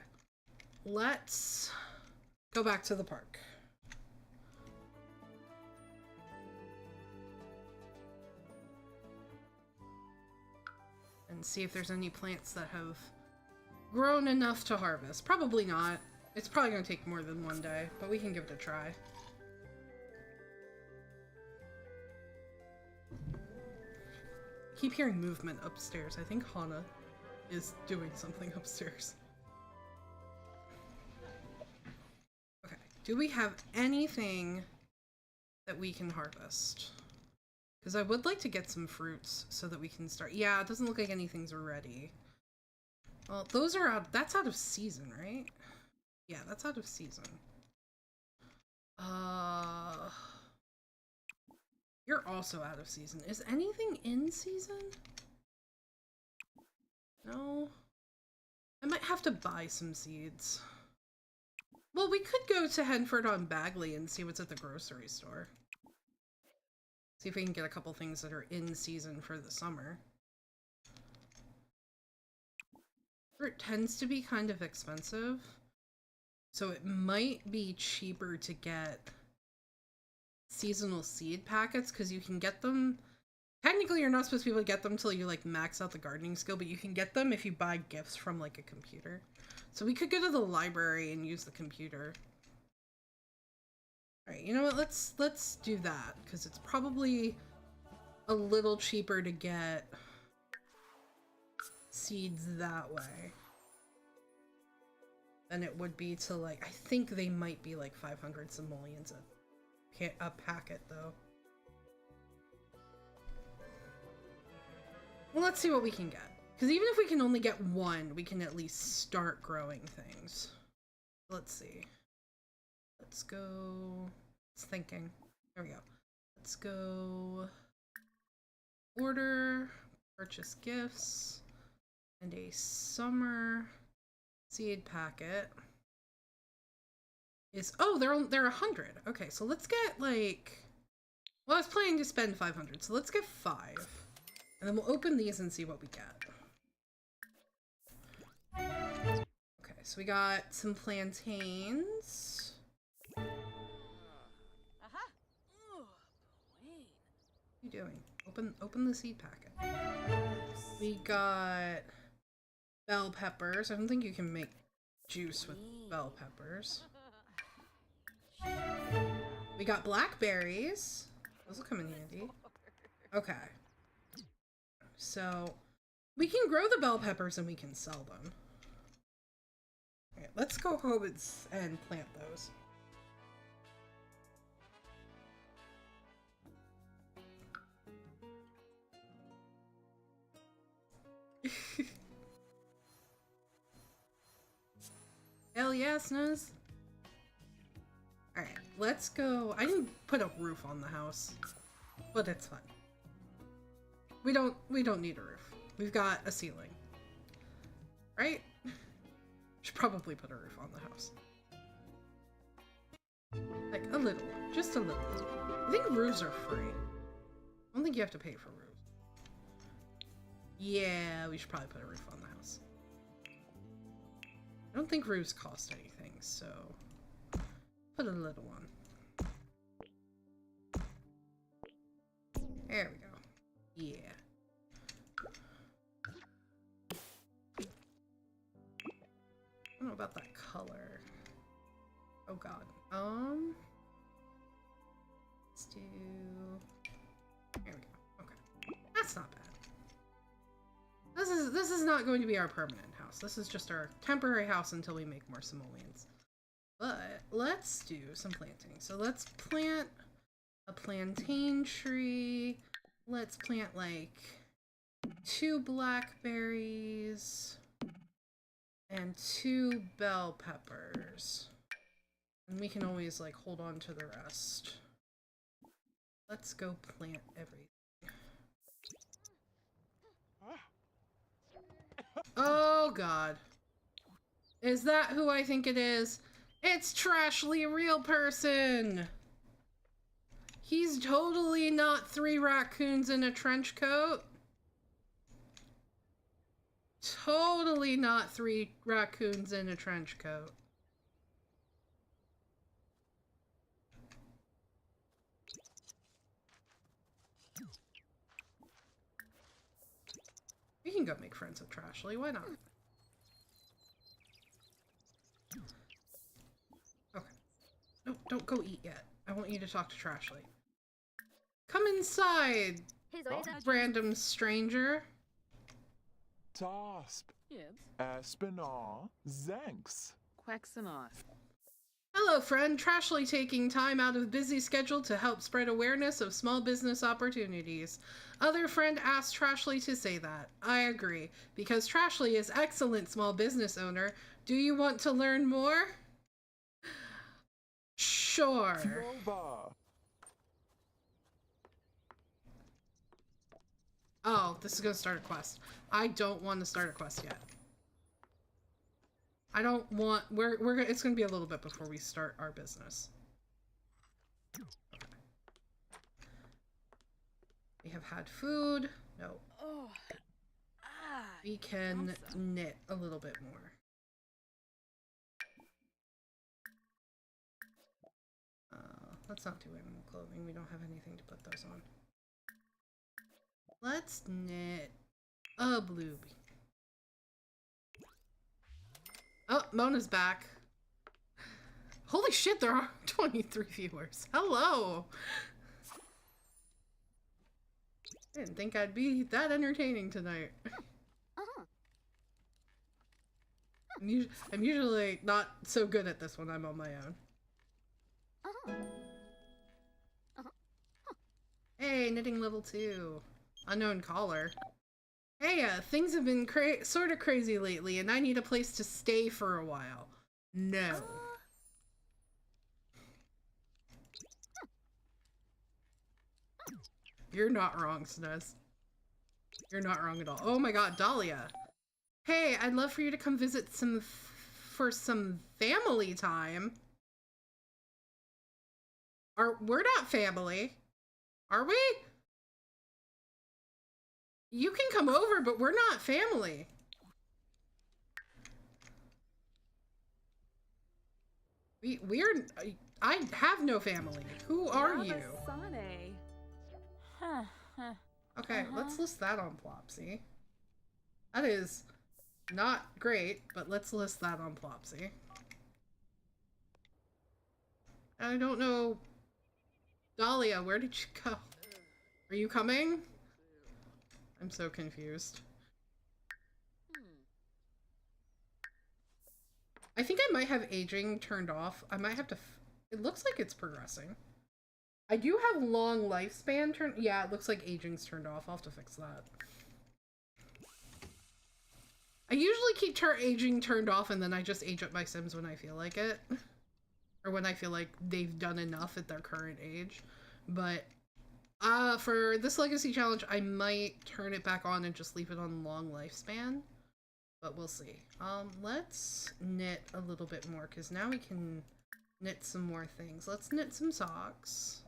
Let's go back to the park. and see if there's any plants that have grown enough to harvest. Probably not. It's probably going to take more than one day, but we can give it a try. Keep hearing movement upstairs. I think Hana is doing something upstairs. Okay, do we have anything that we can harvest? Because I would like to get some fruits so that we can start. Yeah, it doesn't look like anything's ready. Well, those are out. That's out of season, right? Yeah, that's out of season. You're also out of season. Is anything in season? No. I might have to buy some seeds. Well, we could go to Henford on Bagley and see what's at the grocery store. See if we can get a couple things that are in season for the summer. Fruit tends to be kind of expensive, so it might be cheaper to get seasonal seed packets because you can get them. Technically, you're not supposed to be able to get them until you like max out the gardening skill, but you can get them if you buy gifts from like a computer. So we could go to the library and use the computer. All right, you know what? Let's do that because it's probably a little cheaper to get seeds that way than it would be to like. I think they might be like 500 simoleons a packet though. Well, let's see what we can get. Because even if we can only get one, we can at least start growing things. Let's see. Let's go. It's thinking. There we go. Let's go. Order. Purchase gifts. And a summer seed packet. Is they're 100. Okay, so let's get like. Well, I was planning to spend 500, so let's get 5. And then we'll open these and see what we get. Okay, so we got some plantains. What are you doing? Open the seed packet. We got bell peppers. I don't think you can make juice with bell peppers. We got blackberries. Those will come in handy. Okay. So, we can grow the bell peppers and we can sell them. Okay, let's go home and plant those. Hell yeah, Snooze. Alright, let's go. I didn't put a roof on the house, but it's fine. We don't need a roof. We've got a ceiling. Right? Should probably put a roof on the house. Like a little one. Just a little one. I think roofs are free. I don't think you have to pay for roofs. Yeah, we should probably put a roof on the house. I don't think roofs cost anything, so put a little one. There we go. Yeah. I don't know about that color. Oh god. Let's do. There we go. Okay. That's not bad. This is not going to be our permanent house. This is just our temporary house until we make more simoleons. But let's do some planting. So let's plant a plantain tree. Let's plant like 2 blackberries and 2 bell peppers. And we can always like hold on to the rest. Let's go plant everything. Oh god. Is that who I think it is? It's Trashly Real Person! He's totally not 3 raccoons in a trench coat. Totally not 3 raccoons in a trench coat. We We can go make friends with Trashly, why not? Okay. No, don't go eat yet. I want you to talk to Trashly. Come inside, random stranger.
Tasp.
Yes.
Aspinaw. Zanks.
Quaxanoth.
Hello, friend. Trashly taking time out of busy schedule to help spread awareness of small business opportunities. Other friend asked Trashly to say that. I agree. Because Trashly is excellent small business owner. Do you want to learn more? Sure.
Nova.
Oh, this is gonna start a quest. I don't want to start a quest yet. I don't want. It's gonna be a little bit before we start our business. Okay. We have had food. No.
Oh. Ah.
We can knit a little bit more. Let's not do animal clothing. We don't have anything to put those on. Let's knit a blue bean. Oh, Mona's back. Holy shit, there are 23 viewers. Hello! I didn't think I'd be that entertaining tonight. I'm usually not so good at this when I'm on my own. Hey, knitting level 2. Unknown caller. Hey, things have been sort of crazy lately, and I need a place to stay for a while. No. You're not wrong, Snez. You're not wrong at all. Oh my god, Dahlia. Hey, I'd love for you to come visit for some family time. We're not family. Are we? You can come over, but we're not family. I have no family. Who are you? Okay, let's list that on Plopsy. That is not great, but let's list that on Plopsy. I don't know. Dahlia, where did you go? Are you coming? I'm so confused. I think I might have aging turned off. I might have to... It looks like it's progressing. I do have long lifespan turned... Yeah, it looks like aging's turned off. I'll have to fix that. I usually keep aging turned off and then I just age up my Sims when I feel like it. Or when I feel like they've done enough at their current age. But for this legacy challenge, I might turn it back on and just leave it on long lifespan. But we'll see. Let's knit a little bit more, because now we can knit some more things. Let's knit some socks.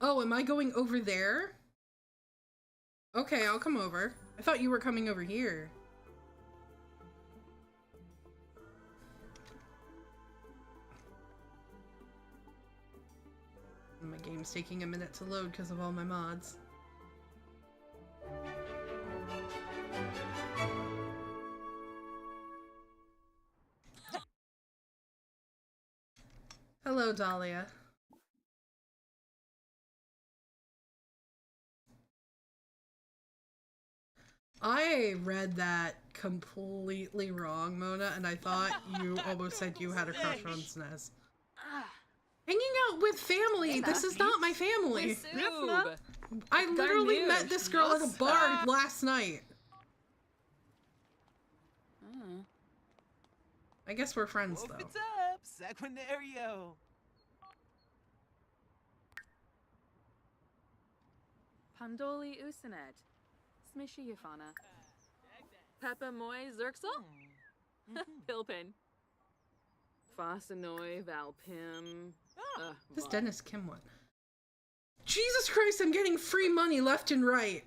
Oh, am I going over there? Okay, I'll come over. I thought you were coming over here. My game's taking a minute to load because of all my mods. Hello, Dahlia. I read that completely wrong, Mona, and I thought you almost said you had a crush on Snez. Hanging out with family! This is not my family! I literally met this girl at a bar last night. I guess we're friends, though.
What's up, Sequinario?
Pandoli Usanet. Smishy Yafana. Peppa Moy Zerxel? Pilpin. Fasanoi Valpim.
This Dennis Kim one. Jesus Christ, I'm getting free money left and right.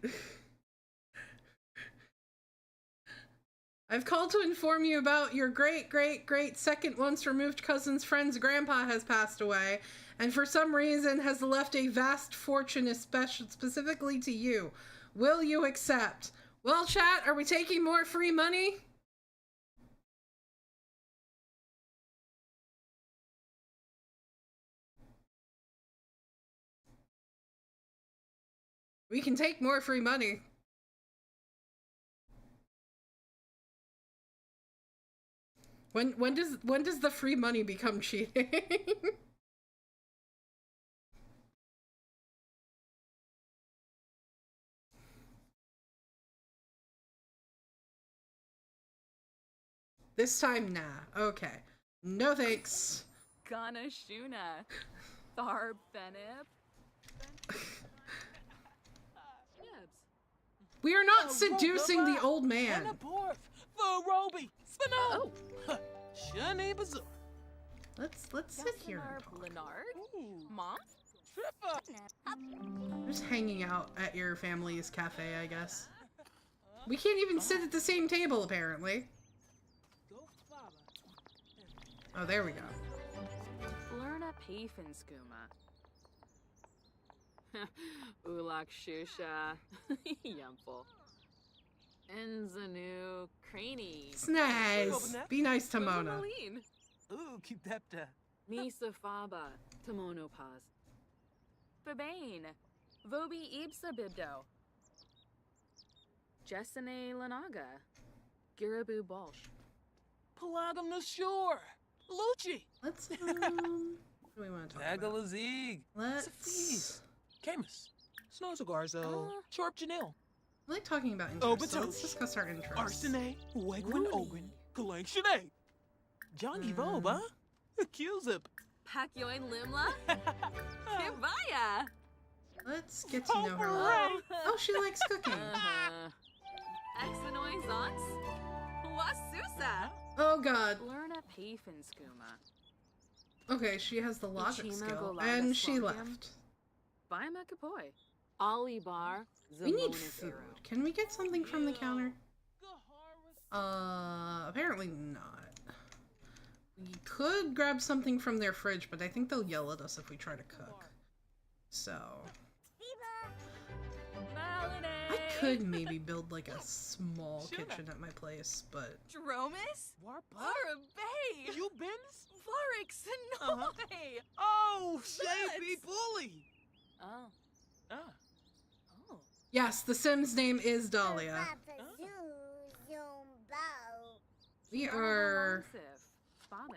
I've called to inform you about your great second once removed cousin's friend's grandpa has passed away, and for some reason has left a vast fortune specifically to you. Will you accept? Well, chat, are we taking more free money? We can take more free money. When does the free money become cheating? This time, nah. Okay. No thanks.
Ganashuna. Thar Benip.
We are not seducing the old man.
Oh.
Let's sit here and talk.
Leonard? Mom?
I'm just hanging out at your family's cafe, I guess. We can't even sit at the same table, apparently. Oh, there we go.
Lerna Pafinskuma. Ulak Shusha. Yumful. Enzanu Craney.
Snaz. Be nice to Mona.
Ooh, keep that.
Nisa Faba. Tamono Paz. Fabane. Vobi Ibsa Bibdo. Jessene Lanaga. Girabu Bolsh.
Palagam the shore. Lucci.
Let's, what do we want to talk about?
Agalazig.
Let's...
Camus. Snowzagarzo. Chorp Janil.
I like talking about interests, so let's
Batosh.
discuss our interests.
Arsene. Wegwin Ogun. Kalank Shanae. Johnny Voba. Accusip.
Pakyoin Limla. Kivaya.
Let's get to know her. Oh, she likes cooking.
Exanoi Zonks. Wasusa.
Oh god.
Lerna Pafinskuma.
Okay, she has the logic
Ichima
skill,
Golada
and she
Slonkium.
left.
Baima Kapoi. Ali Bar.
We need food. Can we get something from the counter? Apparently not. We could grab something from their fridge, but I think they'll yell at us if we try to cook. So... I could maybe build like a small kitchen at my place, but...
Dromus? Warabay!
You been?
Varix Sonoy!
Oh, Shapey Bully.
Oh. Oh.
Yes, the Sim's name is Dahlia.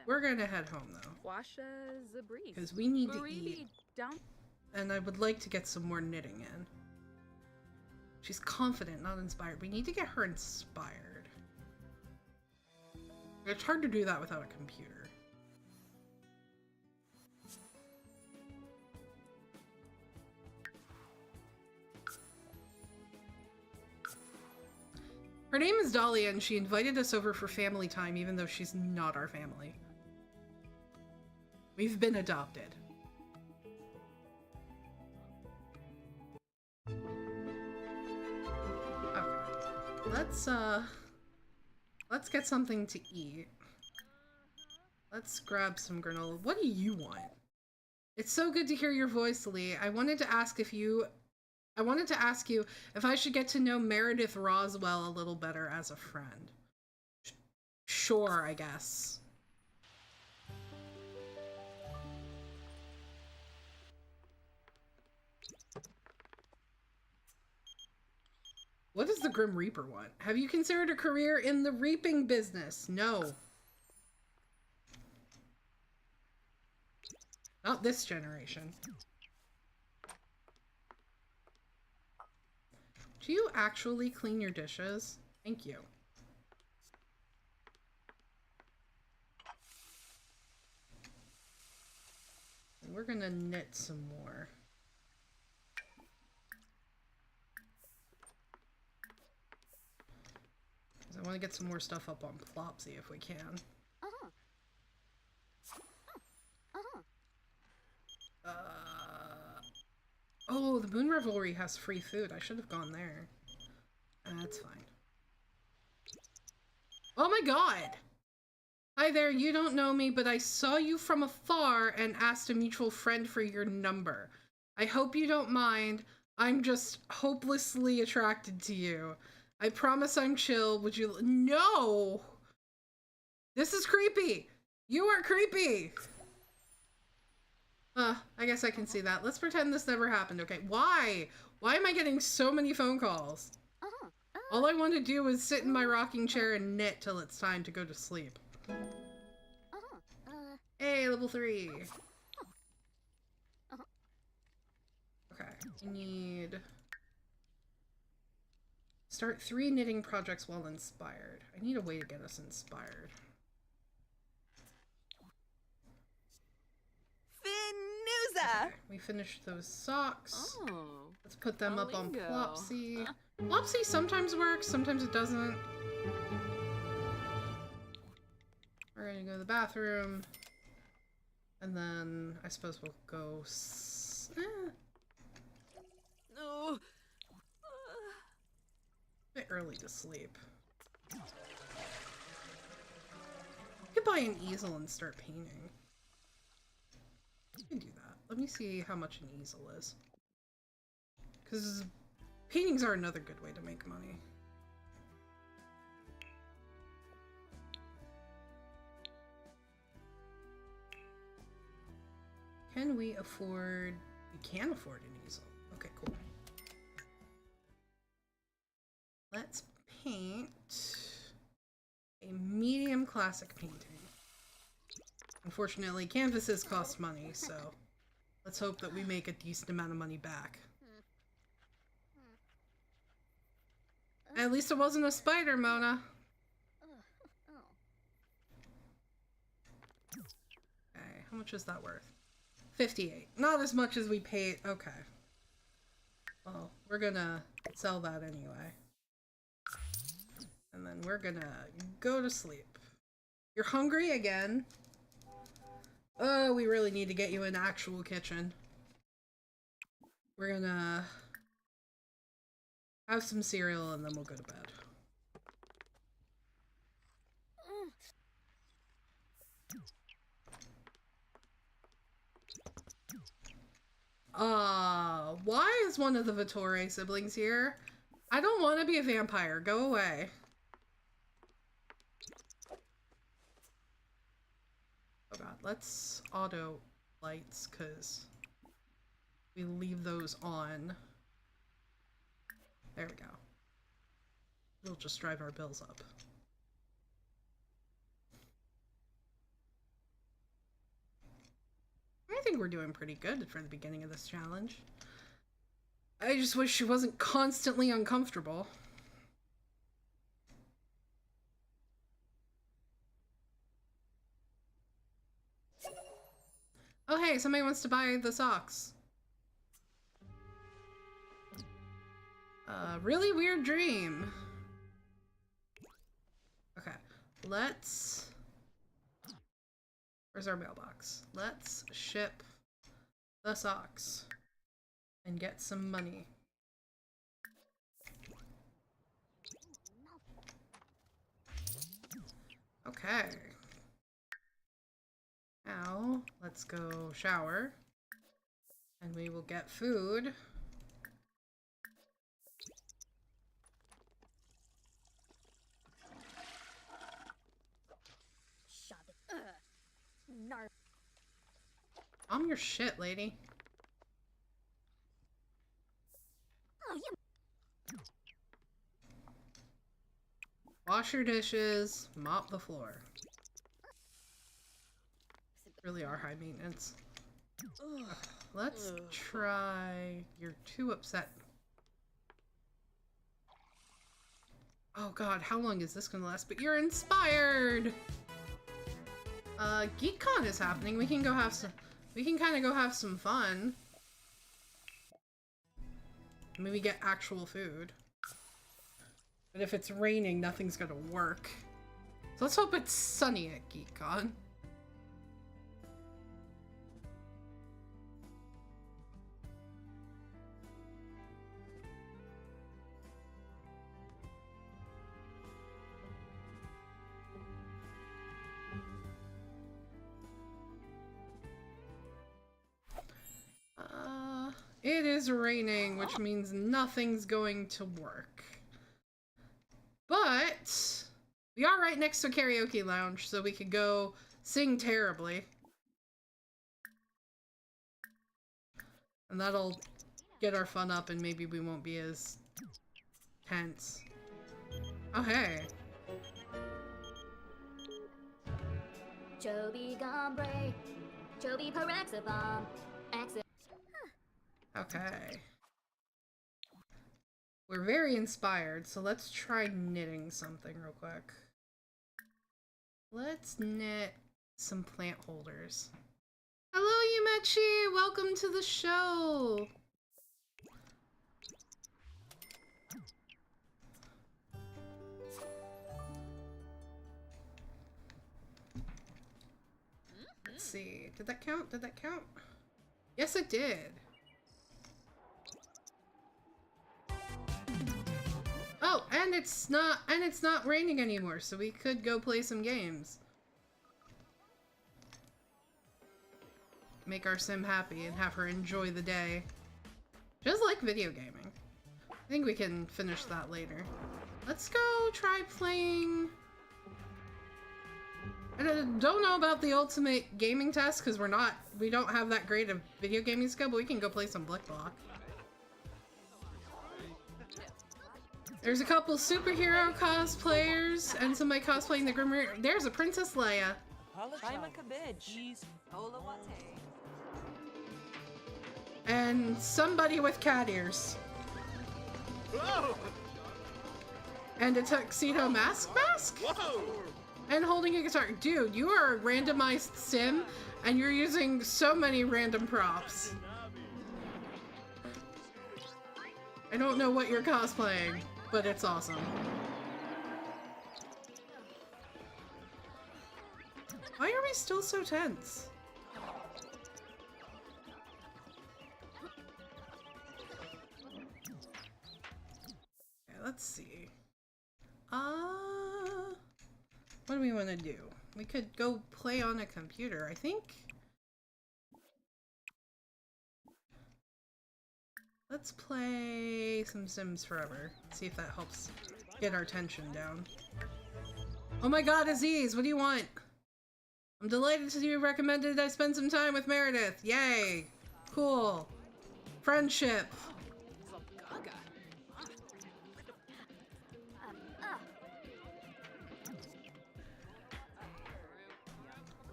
We're gonna head home though.
Washa Zabris.
Because we need to
Maribi
eat.
down.
And I would like to get some more knitting in. She's confident, not inspired. We need to get her inspired. It's hard to do that without a computer. Her name is Dahlia, and she invited us over for family time, even though she's not our family. We've been adopted. Okay. Let's get something to eat. Let's grab some granola. What do you want? It's so good to hear your voice, Lee. I wanted to ask you if I should get to know Meredith Roswell a little better as a friend. Sure, I guess. What does the Grim Reaper want? Have you considered a career in the reaping business? No. Not this generation. Do you actually clean your dishes? Thank you. We're gonna knit some more. Because I want to get some more stuff up on Plopsy if we can. Oh, the Moon Revelry has free food. I should have gone there. That's fine. Oh my god! Hi there, you don't know me, but I saw you from afar and asked a mutual friend for your number. I hope you don't mind. I'm just hopelessly attracted to you. I promise I'm chill. Would you— No! This is creepy! You are creepy! I guess I can see that. Let's pretend this never happened, okay? Why? Why am I getting so many phone calls? All I want to do is sit in my rocking chair and knit till it's time to go to sleep. Hey, level 3. Okay, I need... Start 3 knitting projects while inspired. I need a way to get us inspired.
Finusa!
Okay, we finished those socks.
Oh.
Let's put them up on
Lingo.
Plopsy. Plopsy sometimes works, sometimes it doesn't. We're gonna go to the bathroom. And then I suppose we'll go...
No.
A bit early to sleep. I could buy an easel and start painting. I can do that. Let me see how much an easel is. Because paintings are another good way to make money. Can we afford... We can afford an easel. Okay, cool. Let's paint a medium classic painting. Unfortunately, canvases cost money, so let's hope that we make a decent amount of money back. At least it wasn't a spider, Mona. Okay, how much is that worth? 58. Not as much as we paid. Okay. Well, we're gonna sell that anyway. And then we're gonna go to sleep. You're hungry again? Oh, we really need to get you an actual kitchen. We're gonna have some cereal and then we'll go to bed. Why is one of the Vittore siblings here? I don't want to be a vampire. Go away. Oh god, let's auto lights, because we leave those on. There we go. We'll just drive our bills up. I think we're doing pretty good for the beginning of this challenge. I just wish she wasn't constantly uncomfortable. Oh hey, somebody wants to buy the socks. Really weird dream. Okay, let's... Where's our mailbox? Let's ship the socks and get some money. Okay. Now, let's go shower. And we will get food. Calm your shit, lady. Wash your dishes, mop the floor. Really are high maintenance. Okay, let's try... You're too upset. Oh god, how long is this gonna last? But you're inspired! GeekCon is happening. We can go have some... We can kind of go have some fun. Maybe get actual food. But if it's raining, nothing's gonna work. So let's hope it's sunny at GeekCon. It is raining, which means nothing's going to work. But we are right next to a karaoke lounge, so we could go sing terribly. And that'll get our fun up and maybe we won't be as tense. Oh, hey.
Joby Gombre, Joby Paraxabom,
Okay. We're very inspired, so let's try knitting something real quick. Let's knit some plant holders. Hello, Yumechi! Welcome to the show! Let's see. Did that count? Did that count? Yes, it did. Oh, and it's not raining anymore, so we could go play some games. Make our sim happy and have her enjoy the day. Just like video gaming. I think we can finish that later. Let's go try playing... I don't know about the ultimate gaming test because we don't have that great of video gaming skill, but we can go play some Blick Block. There's a couple superhero cosplayers and somebody cosplaying the Grim Reaper. There's a Princess Leia. And somebody with cat ears.
Whoa!
And a tuxedo mask?
Whoa!
And holding a guitar. Dude, you are a randomized sim, and you're using so many random props. I don't know what you're cosplaying, but it's awesome. Why are we still so tense? Okay, let's see. What do we want to do? We could go play on a computer, I think. Let's play some Sims Forever. See if that helps get our tension down. Oh my god, Aziz, what do you want? I'm delighted to be recommended I spend some time with Meredith. Yay! Cool. Friendship.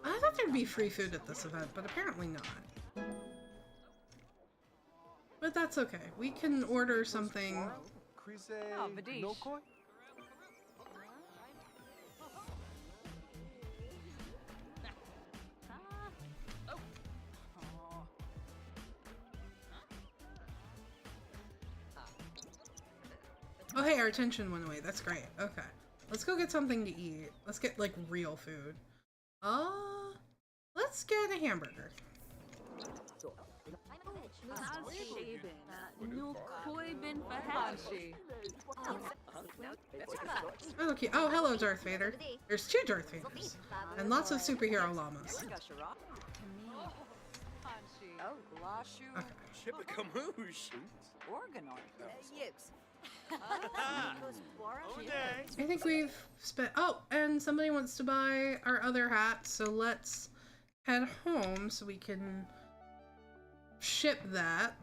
I thought there'd be free food at this event, but apparently not. But that's okay. We can order something. Oh hey, our attention went away. That's great. Okay. Let's go get something to eat. Let's get like real food. Let's get a hamburger. Oh, cute. Oh, hello, Darth Vader. There's 2 Darth Vaders. And lots of superhero llamas. Okay.
Chippekamoosh.
I think we've spent... Oh, and somebody wants to buy our other hat, so let's head home so we can ship that.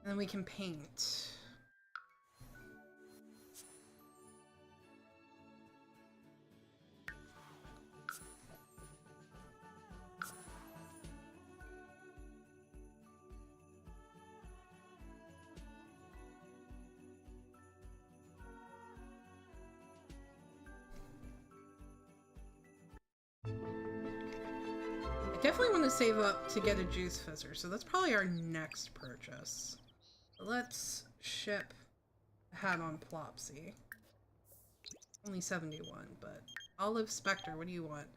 And then we can paint. I definitely want to save up to get a juice fizzer, so that's probably our next purchase. Let's ship a hat on Plopsy. Only 71, but Olive Spectre, what do you want?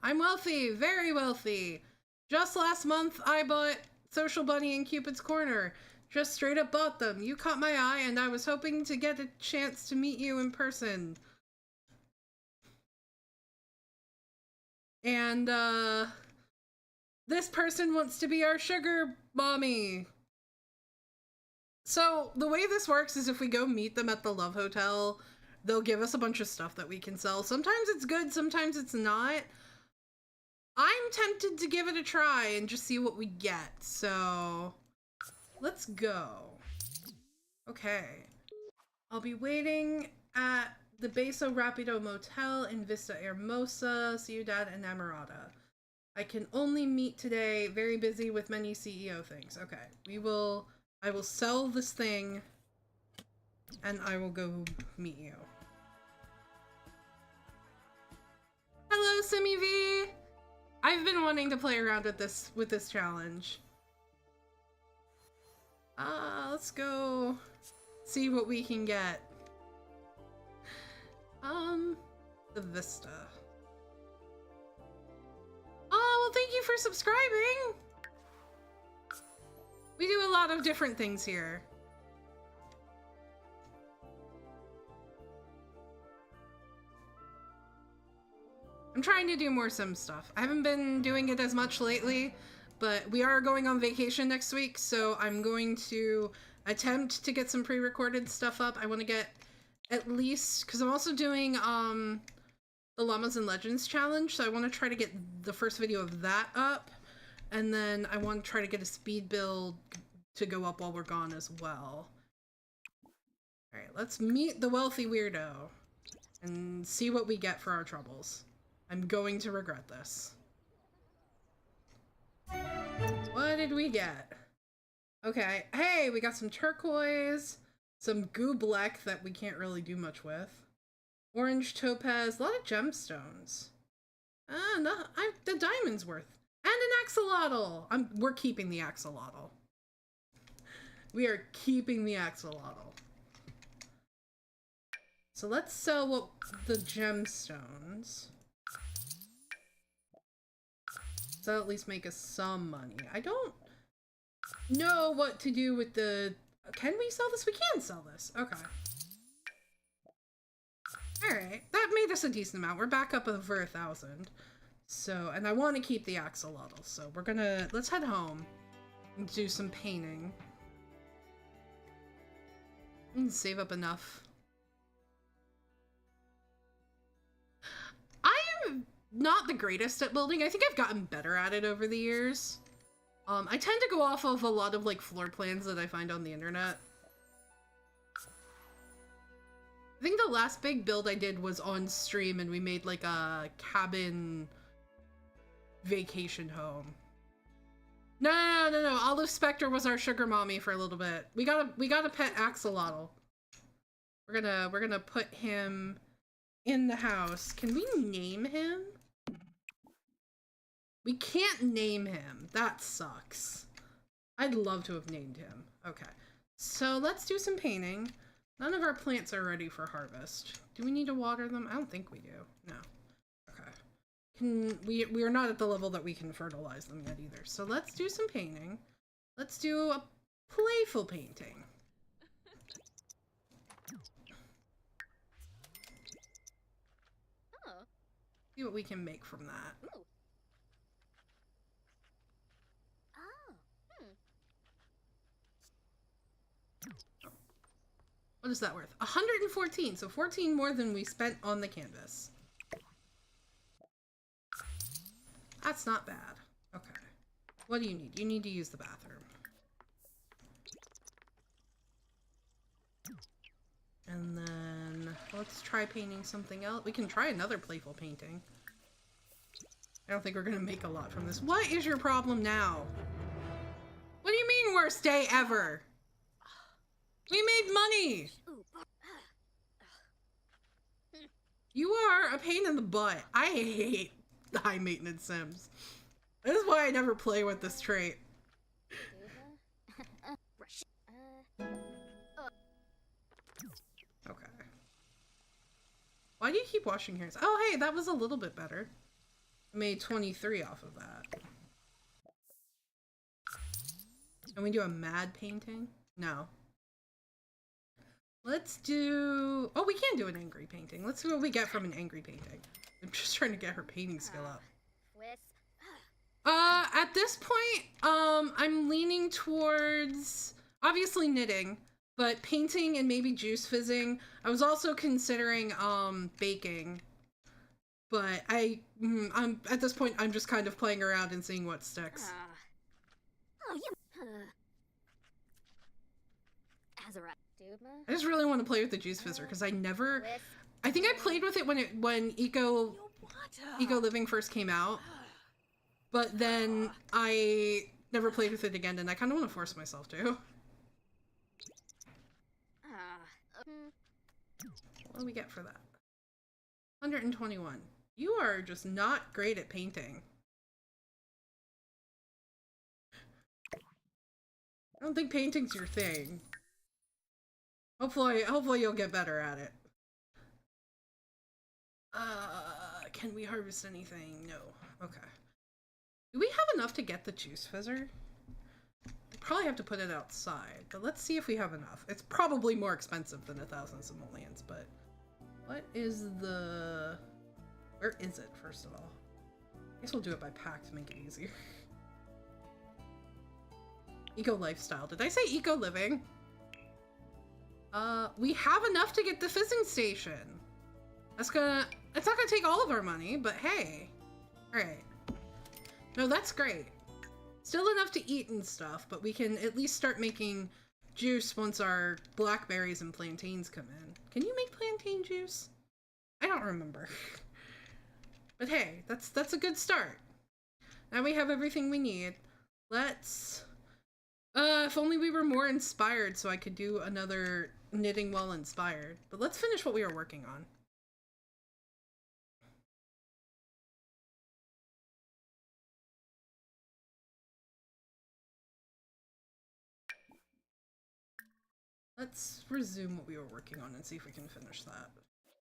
I'm wealthy, very wealthy. Just last month I bought Social Bunny and Cupid's Corner. Just straight up bought them. You caught my eye and I was hoping to get a chance to meet you in person. And this person wants to be our sugar mommy. So the way this works is if we go meet them at the Love Hotel, they'll give us a bunch of stuff that we can sell. Sometimes it's good, sometimes it's not. I'm tempted to give it a try and just see what we get. So let's go. Okay. I'll be waiting at the Beso Rapido Motel in Vista Hermosa, Ciudad Enamorada. I can only meet today. Very busy with many CEO things. Okay. I will sell this thing and I will go meet you. Hello, Simi V! I've been wanting to play around with this challenge. Let's go see what we can get. The Vista. Oh, well, thank you for subscribing! We do a lot of different things here. I'm trying to do more Sim stuff. I haven't been doing it as much lately, but we are going on vacation next week, so I'm going to attempt to get some pre-recorded stuff up. I want to get at least, because I'm also doing the Llamas and Legends challenge, so I want to try to get the first video of that up, and then I want to try to get a speed build to go up while we're gone as well. Alright, let's meet the wealthy weirdo and see what we get for our troubles. I'm going to regret this. What did we get? Okay, hey, we got some turquoise, some goobleck that we can't really do much with, orange topaz, a lot of gemstones. No, the diamond's worth, and an axolotl. We're keeping the axolotl. We are keeping the axolotl. So let's sell the gemstones. So that'll at least make us some money. I don't know what to do with the... Can we sell this? We can sell this. Okay. Alright. That made us a decent amount. We're back up over 1,000. So, and I want to keep the axolotl. So we're gonna... Let's head home and do some painting. And save up enough. I am not the greatest at building. I think I've gotten better at it over the years. I tend to go off of a lot of like floor plans that I find on the internet. I think the last big build I did was on stream and we made like a cabin vacation home. No. Olive Spectre was our sugar mommy for a little bit. We got a pet axolotl. We're gonna put him in the house. Can we name him? We can't name him. That sucks. I'd love to have named him. Okay. So let's do some painting. None of our plants are ready for harvest. Do we need to water them? I don't think we do. No. Okay. We are not at the level that we can fertilize them yet either. So let's do some painting. Let's do a playful painting.
Oh.
See what we can make from that.
Ooh. Oh.
What is that worth? 114, so 14 more than we spent on the canvas. That's not bad. Okay. What do you need? You need to use the bathroom. And then let's try painting something else. We can try another playful painting. I don't think we're gonna make a lot from this. What is your problem now? What do you mean worst day ever? We made money! You are a pain in the butt. I hate the high maintenance Sims. This is why I never play with this trait. Okay. Why do you keep washing hands? Oh, hey, that was a little bit better. I made 23 off of that. Can we do a mad painting? No. Let's do... Oh, we can do an angry painting. Let's see what we get from an angry painting. I'm just trying to get her painting skill up. At this point, I'm leaning towards obviously knitting, but painting and maybe juice fizzing. I was also considering baking, but I'm at this point I'm just kind of playing around and seeing what sticks.
Oh, you. Azara.
I just really want to play with the juice fizzer because I think I played with it when Eco Living first came out, but then I never played with it again, and I kind of want to force myself to. What do we get for that? 121. You are just not great at painting. I don't think painting's your thing. Hopefully you'll get better at it. Can we harvest anything? No. Okay. Do we have enough to get the juice fizzer? We probably have to put it outside, but let's see if we have enough. It's probably more expensive than 1,000 simoleons, but what is the... Where is it, first of all? I guess we'll do it by pack to make it easier. Eco lifestyle. Did I say eco living? We have enough to get the fizzing station. It's not gonna take all of our money, but hey. Alright. No, that's great. Still enough to eat and stuff, but we can at least start making juice once our blackberries and plantains come in. Can you make plantain juice? I don't remember. But hey, that's a good start. Now we have everything we need. Let's... if only we were more inspired so I could do another knitting while inspired. But let's finish what we are working on. Let's resume what we were working on and see if we can finish that.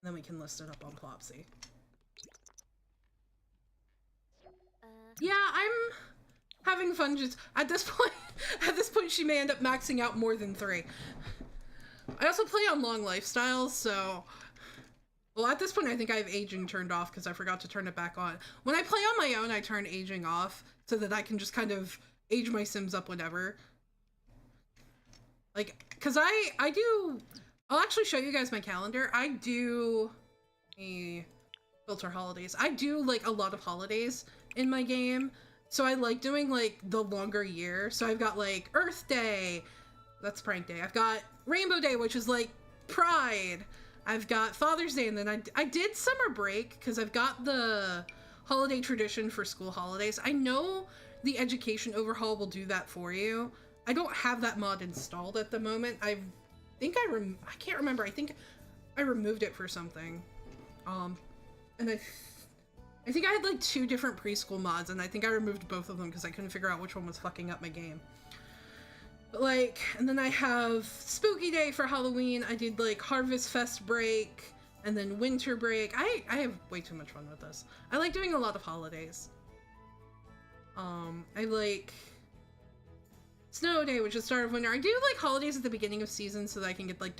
Then we can list it up on Plopsy. Yeah, I'm having fun just at this point she may end up maxing out more than 3. I also play on long lifestyles, so well, at this point I think I have aging turned off because I forgot to turn it back on. When I play on my own, I turn aging off so that I can just kind of age my Sims up whenever. Like, because I'll actually show you guys my calendar. I do filter holidays. I do like a lot of holidays in my game. So I like doing like the longer year. So I've got like Earth Day, that's prank day. I've got Rainbow Day, which is like Pride. I've got Father's Day, and then I did summer break because I've got the holiday tradition for school holidays. I know the education overhaul will do that for you. I don't have that mod installed at the moment. I can't remember. I think I removed it for something. And I think I had like 2 different preschool mods, and I think I removed both of them because I couldn't figure out which one was fucking up my game. But like, and then I have Spooky Day for Halloween. I did like Harvest Fest break, and then Winter break. I have way too much fun with this. I like doing a lot of holidays. I like Snow Day, which is start of winter. I do like holidays at the beginning of season so that I can get like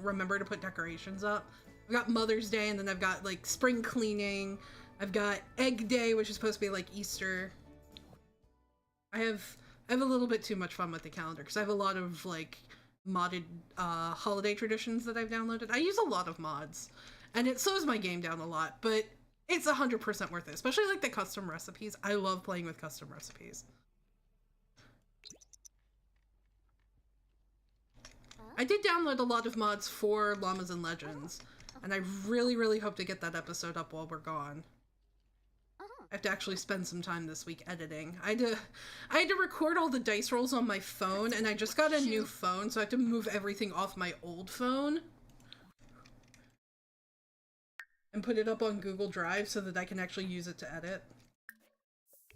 remember to put decorations up. I've got Mother's Day, and then I've got like spring cleaning. I've got Egg Day, which is supposed to be like Easter. I have a little bit too much fun with the calendar because I have a lot of like modded holiday traditions that I've downloaded. I use a lot of mods, and it slows my game down a lot, but it's 100% worth it, especially like the custom recipes. I love playing with custom recipes. I did download a lot of mods for Llamas and Legends, and I really, really hope to get that episode up while we're gone. I have to actually spend some time this week editing. I had to record all the dice rolls on my phone, and I just got a new phone, so I have to move everything off my old phone and put it up on Google Drive so that I can actually use it to edit.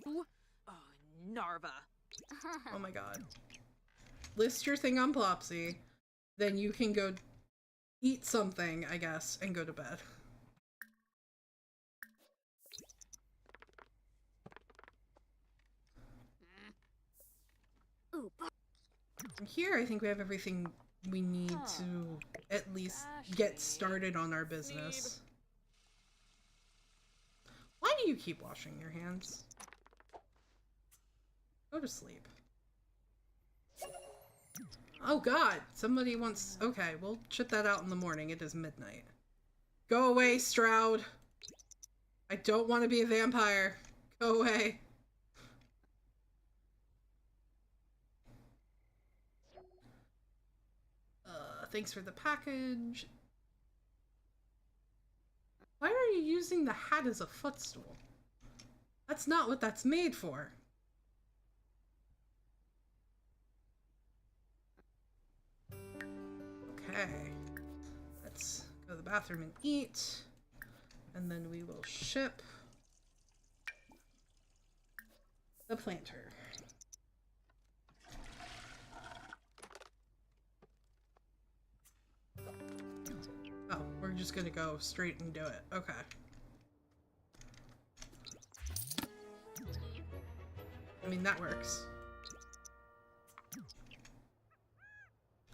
Oh, Narva.
Oh my god. List your thing on Plopsy, then you can go eat something, I guess, and go to bed. From here, I think we have everything we need to at least get started on our business. Why do you keep washing your hands? Go to sleep. Oh god, somebody wants... Okay, we'll ship that out in the morning. It is midnight. Go away, Stroud. I don't want to be a vampire. Go away. Thanks for the package. Why are you using the hat as a footstool? That's not what that's made for. Okay. Let's go to the bathroom and eat. And then we will ship the planter. Oh, we're just gonna go straight and do it. Okay. I mean, that works.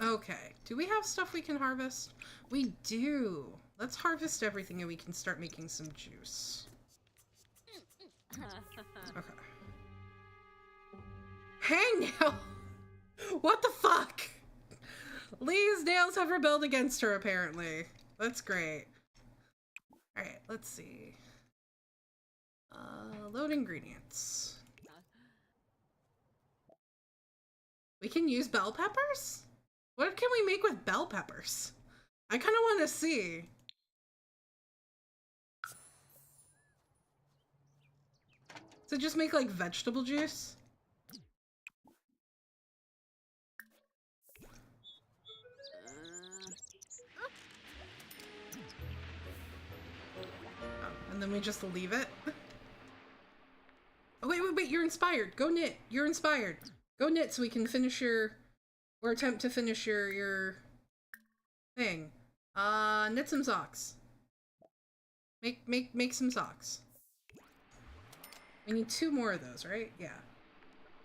Okay. Do we have stuff we can harvest? We do. Let's harvest everything and we can start making some juice. Okay. Hangnail! What the fuck? Lee's nails have rebelled against her, apparently. That's great. Alright, let's see. Load ingredients. We can use bell peppers? What can we make with bell peppers? I kind of want to see. So just make like vegetable juice? Oh, and then we just leave it? Oh, wait, you're inspired. Go knit. You're inspired. Go knit so we can finish your... Or attempt to finish your thing. Knit some socks. Make some socks. We need 2 more of those, right? Yeah.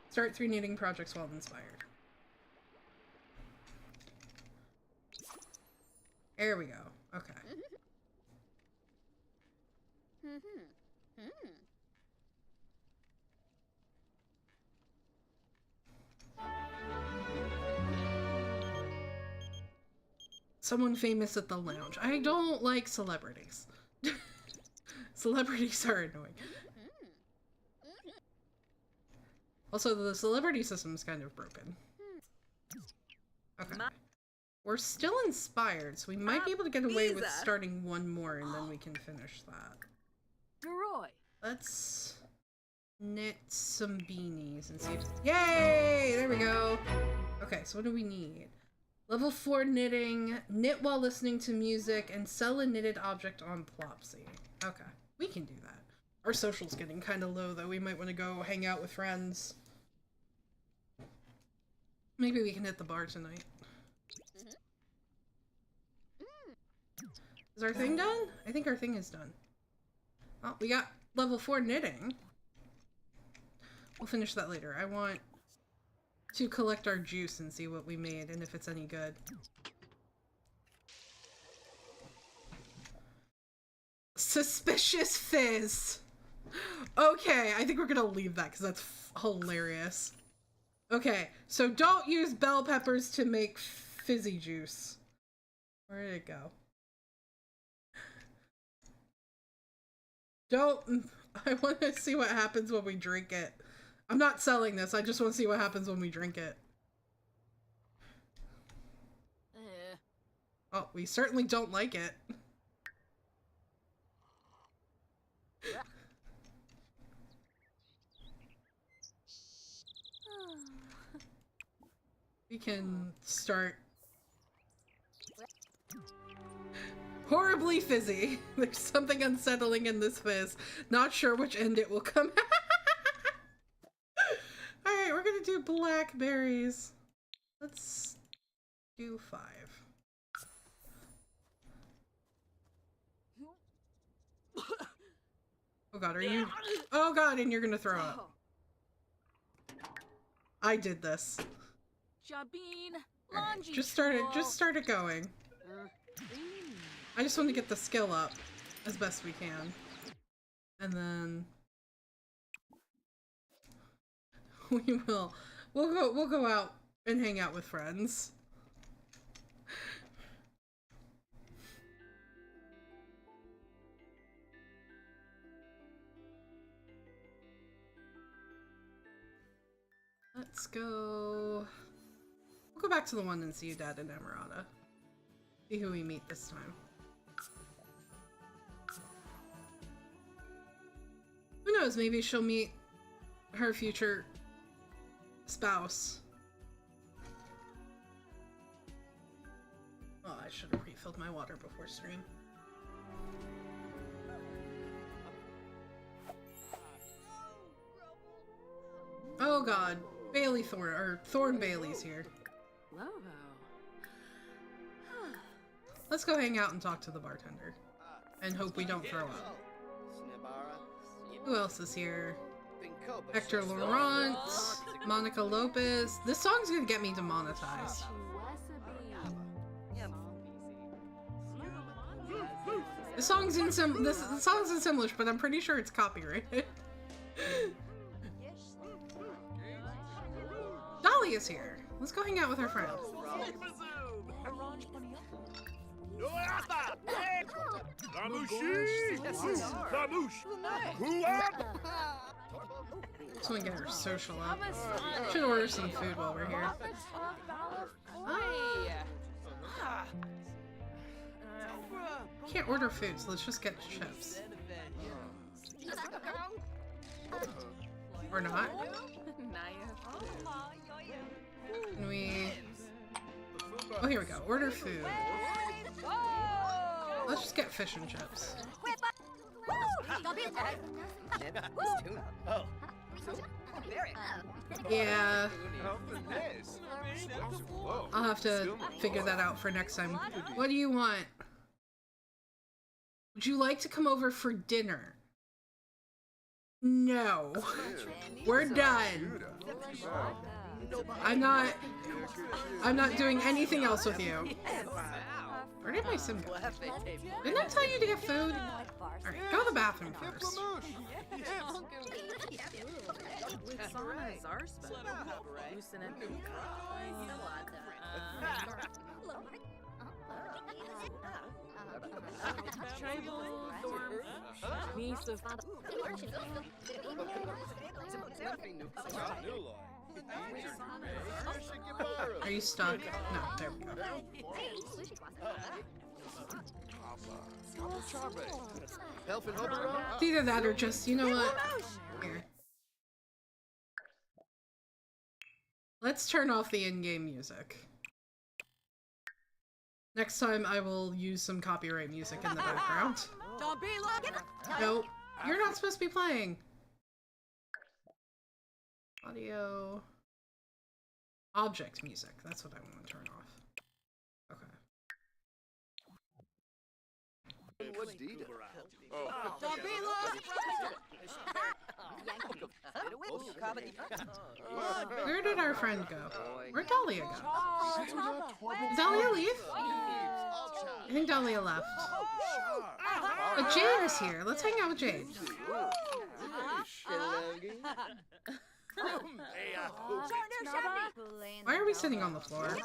Start 3 knitting projects while inspired. There we go. Okay. Someone famous at the lounge. I don't like celebrities. Celebrities are annoying. Also, the celebrity system is kind of broken. Okay. We're still inspired, so we might be able to get away with starting 1 more and then we can finish that. Let's knit some beanies and see if... Yay! There we go! Okay, so what do we need? Level 4 knitting, knit while listening to music, and sell a knitted object on Plopsy. Okay, we can do that. Our social's getting kind of low, though. We might want to go hang out with friends. Maybe we can hit the bar tonight. Is our thing done? I think our thing is done. Oh, we got level 4 knitting. We'll finish that later. I want to collect our juice and see what we made and if it's any good. Suspicious fizz. Okay, I think we're gonna leave that because that's hilarious. Okay, so don't use bell peppers to make fizzy juice. Where did it go? Don't... I want to see what happens when we drink it. I'm not selling this, I just want to see what happens when we drink it. Oh, we certainly don't like it. We can start... Horribly fizzy. There's something unsettling in this fizz. Not sure which end it will come. Alright, we're gonna do blackberries. Let's do 5. Oh god, are you... Oh god, and you're gonna throw up. I did this. Right, just start it going. I just want to get the skill up as best we can. And then we'll go out and hang out with friends. Let's go. We'll go back to the one in Ciudad and Emerada. See who we meet this time. Who knows, maybe she'll meet her future spouse. Oh, I should have refilled my water before stream. Oh god, Bailey Thorn, or Thorn Bailey's here.
Lovo.
Let's go hang out and talk to the bartender. And hope we don't throw up. Who else is here? Hector Laurent, Monica Lopez. This song's gonna get me demonetized. The song's in Simlish, but I'm pretty sure it's copyrighted. Dahlia's here. Let's go hang out with her friends. Just want to get her social up. Should order some food while we're here. Can't order food, so let's just get chips. Or not. Can we... Oh, here we go. Order food. Let's just get fish and chips. Yeah. I'll have to figure that out for next time. What do you want? Would you like to come over for dinner? No. We're done. I'm not doing anything else with you. Where did my sim go? Didn't I tell you to get food? Alright, go to the bathroom first. Are you stuck? No, there we go. It's either that or just, you know what? Here. Let's turn off the in-game music. Next time I will use some copyright music in the background. Nope. You're not supposed to be playing. Audio. Object music. That's what I want to turn off. Okay.
What's Dita?
Where did our friend go? Where'd Dahlia go? Did Dahlia leave? I think Dahlia left. But Jade is here. Let's hang out with Jade. Why are we sitting on the floor?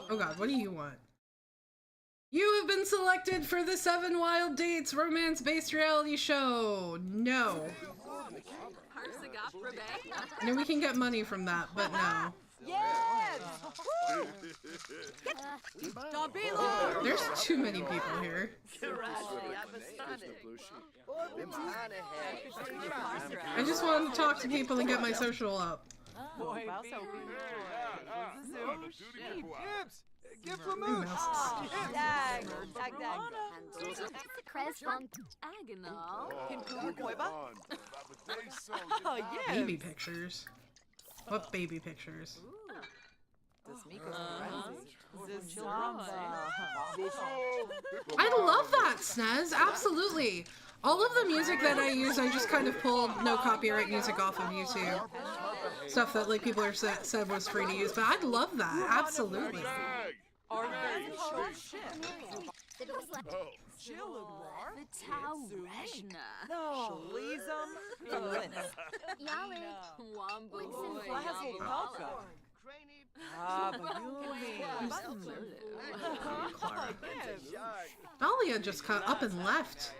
Oh god, what do you want? You have been selected for the 7 Wild Dates romance-based reality show. No. I know we can get money from that, but no. There's too many people here. I just want to talk to people and get my social up. Baby pictures. What baby pictures? I love that, Snez. Absolutely. All of the music that I use, I just kind of pulled no copyright music off of YouTube. Stuff that like people are said was free to use, but I'd love that. Absolutely.
Our
Veggie.
Oh.
Chilluar.
Vitao Rejna.
No. Shalizum. Elena.
Yali.
Wambu.
Flazzle Palka. Ah, but
Dahlia just cut up and left.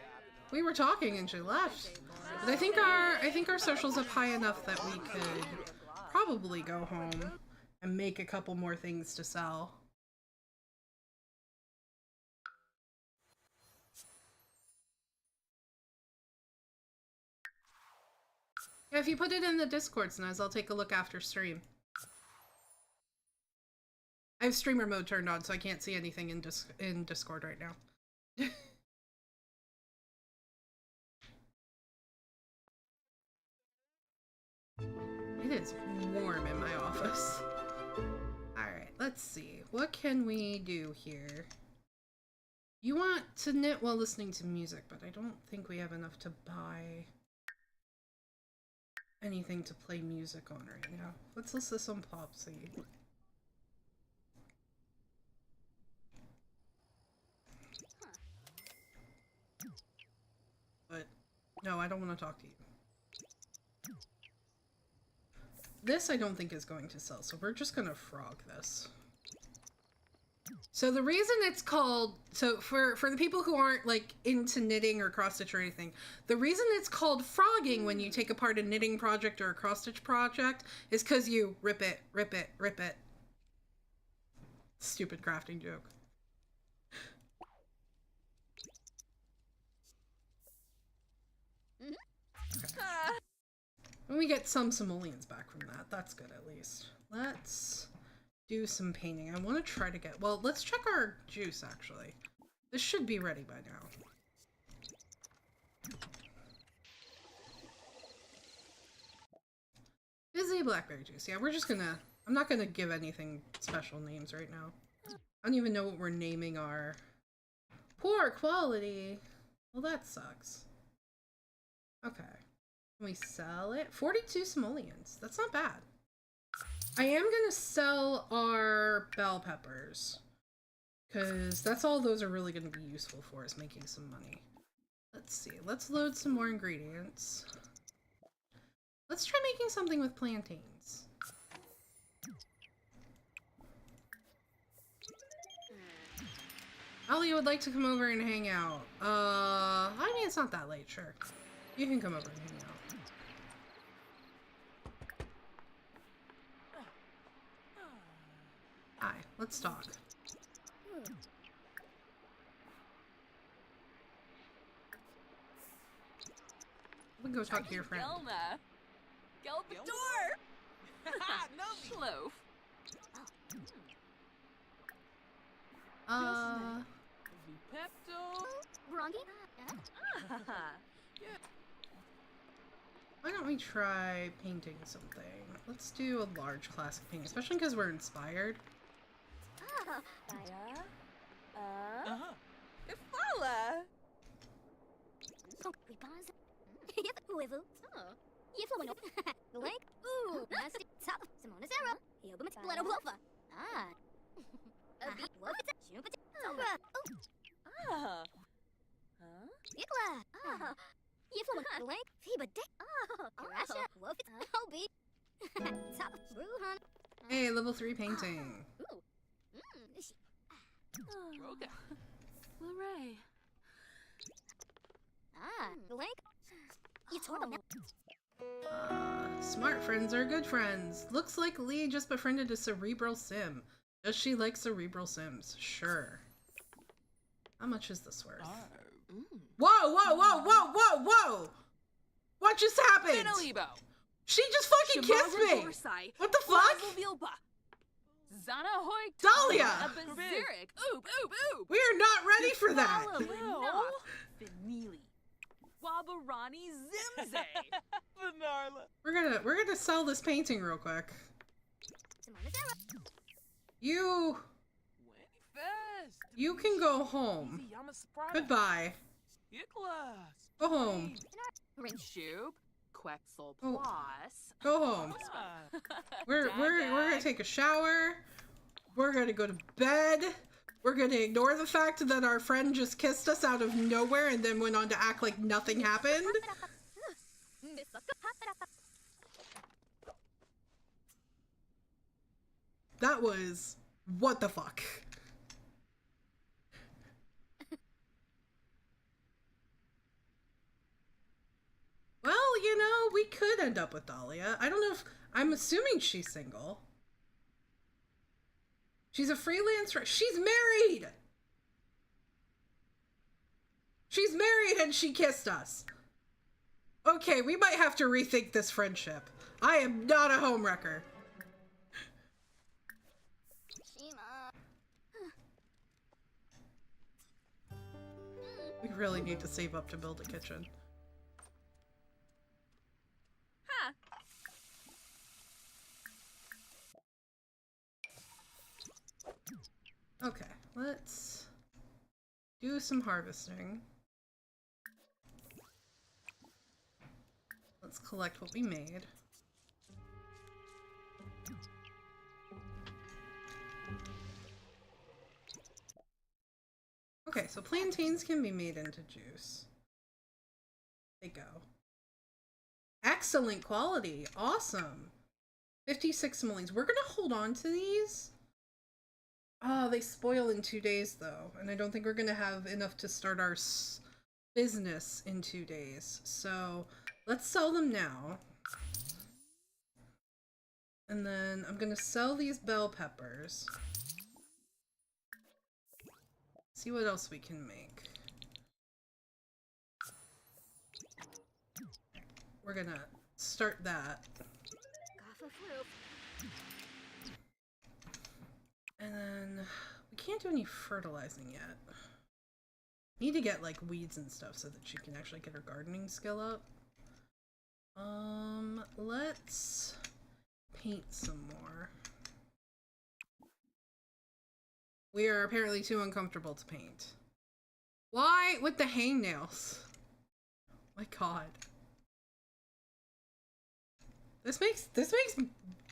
We were talking and she left. But I think our social's up high enough that we could probably go home and make a couple more things to sell. Yeah, if you put it in the Discord, Snez, I'll take a look after stream. I have streamer mode turned on, so I can't see anything in Discord right now. It is warm in my office. Alright, let's see. What can we do here? You want to knit while listening to music, but I don't think we have enough to buy anything to play music on right now. Let's listen to some Popsy. But no, I don't want to talk to you. This I don't think is going to sell, so we're just gonna frog this. So the reason it's called, so for the people who aren't like into knitting or cross stitch or anything, the reason it's called frogging when you take apart a knitting project or a cross stitch project is because you rip it, rip it, rip it. Stupid crafting joke. Okay. And we get some simoleons back from that. That's good at least. Let's do some painting. I want to try to get, well, let's check our juice actually. This should be ready by now. Busy blackberry juice. Yeah, we're just gonna, I'm not gonna give anything special names right now. I don't even know what we're naming our poor quality. Well, that sucks. Okay. Can we sell it? 42 simoleons. That's not bad. I am gonna sell our bell peppers, because that's all those are really gonna be useful for, is making some money. Let's see. Let's load some more ingredients. Let's try making something with plantains. Ellie would like to come over and hang out. I mean, it's not that late, sure. You can come over and hang out. Hi, let's talk. We can go talk to your friend.
Gelna. Gelbador. Schloaf.
Pepto.
Brongi?
Why don't we try painting something? Let's do a large classic painting, especially because we're inspired.
Ifala.
So, we pause. Whoever. You flow no. The lake. Ooh, nasty. Top. Simona Sarah. You'll be my little wolfer. Ah. A beat wolf. Shoot. Sombra.
Ah.
Ikla. Ah. You flow the lake. Fever dick. Oh. Rasha. Wolf. Hobie. Top. Bruhan.
Hey, level 3 painting.
Ooh.
Roga. Lorray.
Ah. The lake. You told them.
Smart friends are good friends. Looks like Lee just befriended a cerebral sim. Does she like cerebral sims? Sure. How much is this worth? Whoa, whoa, whoa, whoa, whoa, whoa! What just happened?
Benalibo.
She just fucking kissed me! What the fuck?
Zana Hoy.
Dahlia!
A Baziric. Oob, oob, oob.
We are not ready for that!
No. Benili. Wabarani Zimze.
Vanarla.
We're gonna sell this painting real quick. You can go home. Goodbye. Go home.
Shub. Quetzal
Oh.
Plus.
Go home. We're gonna take a shower. We're gonna go to bed. We're gonna ignore the fact that our friend just kissed us out of nowhere and then went on to act like nothing happened. That was... what the fuck? Well, you know, we could end up with Dahlia. I don't know if... I'm assuming she's single. She's a freelance... She's married! She's married and she kissed us. Okay, we might have to rethink this friendship. I am not a homewrecker. We really need to save up to build a kitchen.
Huh.
Okay, let's do some harvesting. Let's collect what we made. Okay, so plantains can be made into juice. They go. Excellent quality. Awesome. 56 simoleons. We're gonna hold on to these. Oh, they spoil in 2 days though. And I don't think we're gonna have enough to start our business in 2 days. So let's sell them now. And then I'm gonna sell these bell peppers. See what else we can make. We're gonna start that. And then we can't do any fertilizing yet. Need to get like weeds and stuff so that she can actually get her gardening skill up. Let's paint some more. We are apparently too uncomfortable to paint. Why with the hangnails? My god. This makes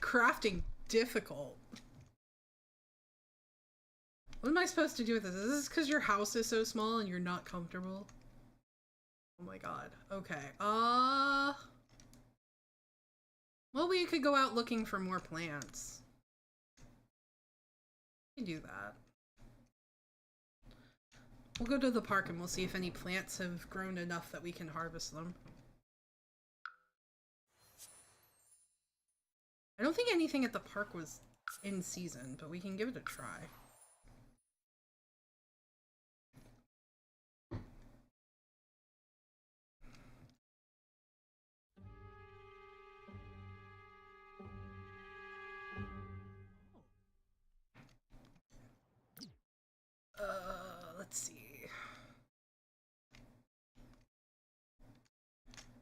crafting difficult. What am I supposed to do with this? Is this because your house is so small and you're not comfortable? Oh my god. Okay. Well, we could go out looking for more plants. We can do that. We'll go to the park and we'll see if any plants have grown enough that we can harvest them. I don't think anything at the park was in season, but we can give it a try. Let's see.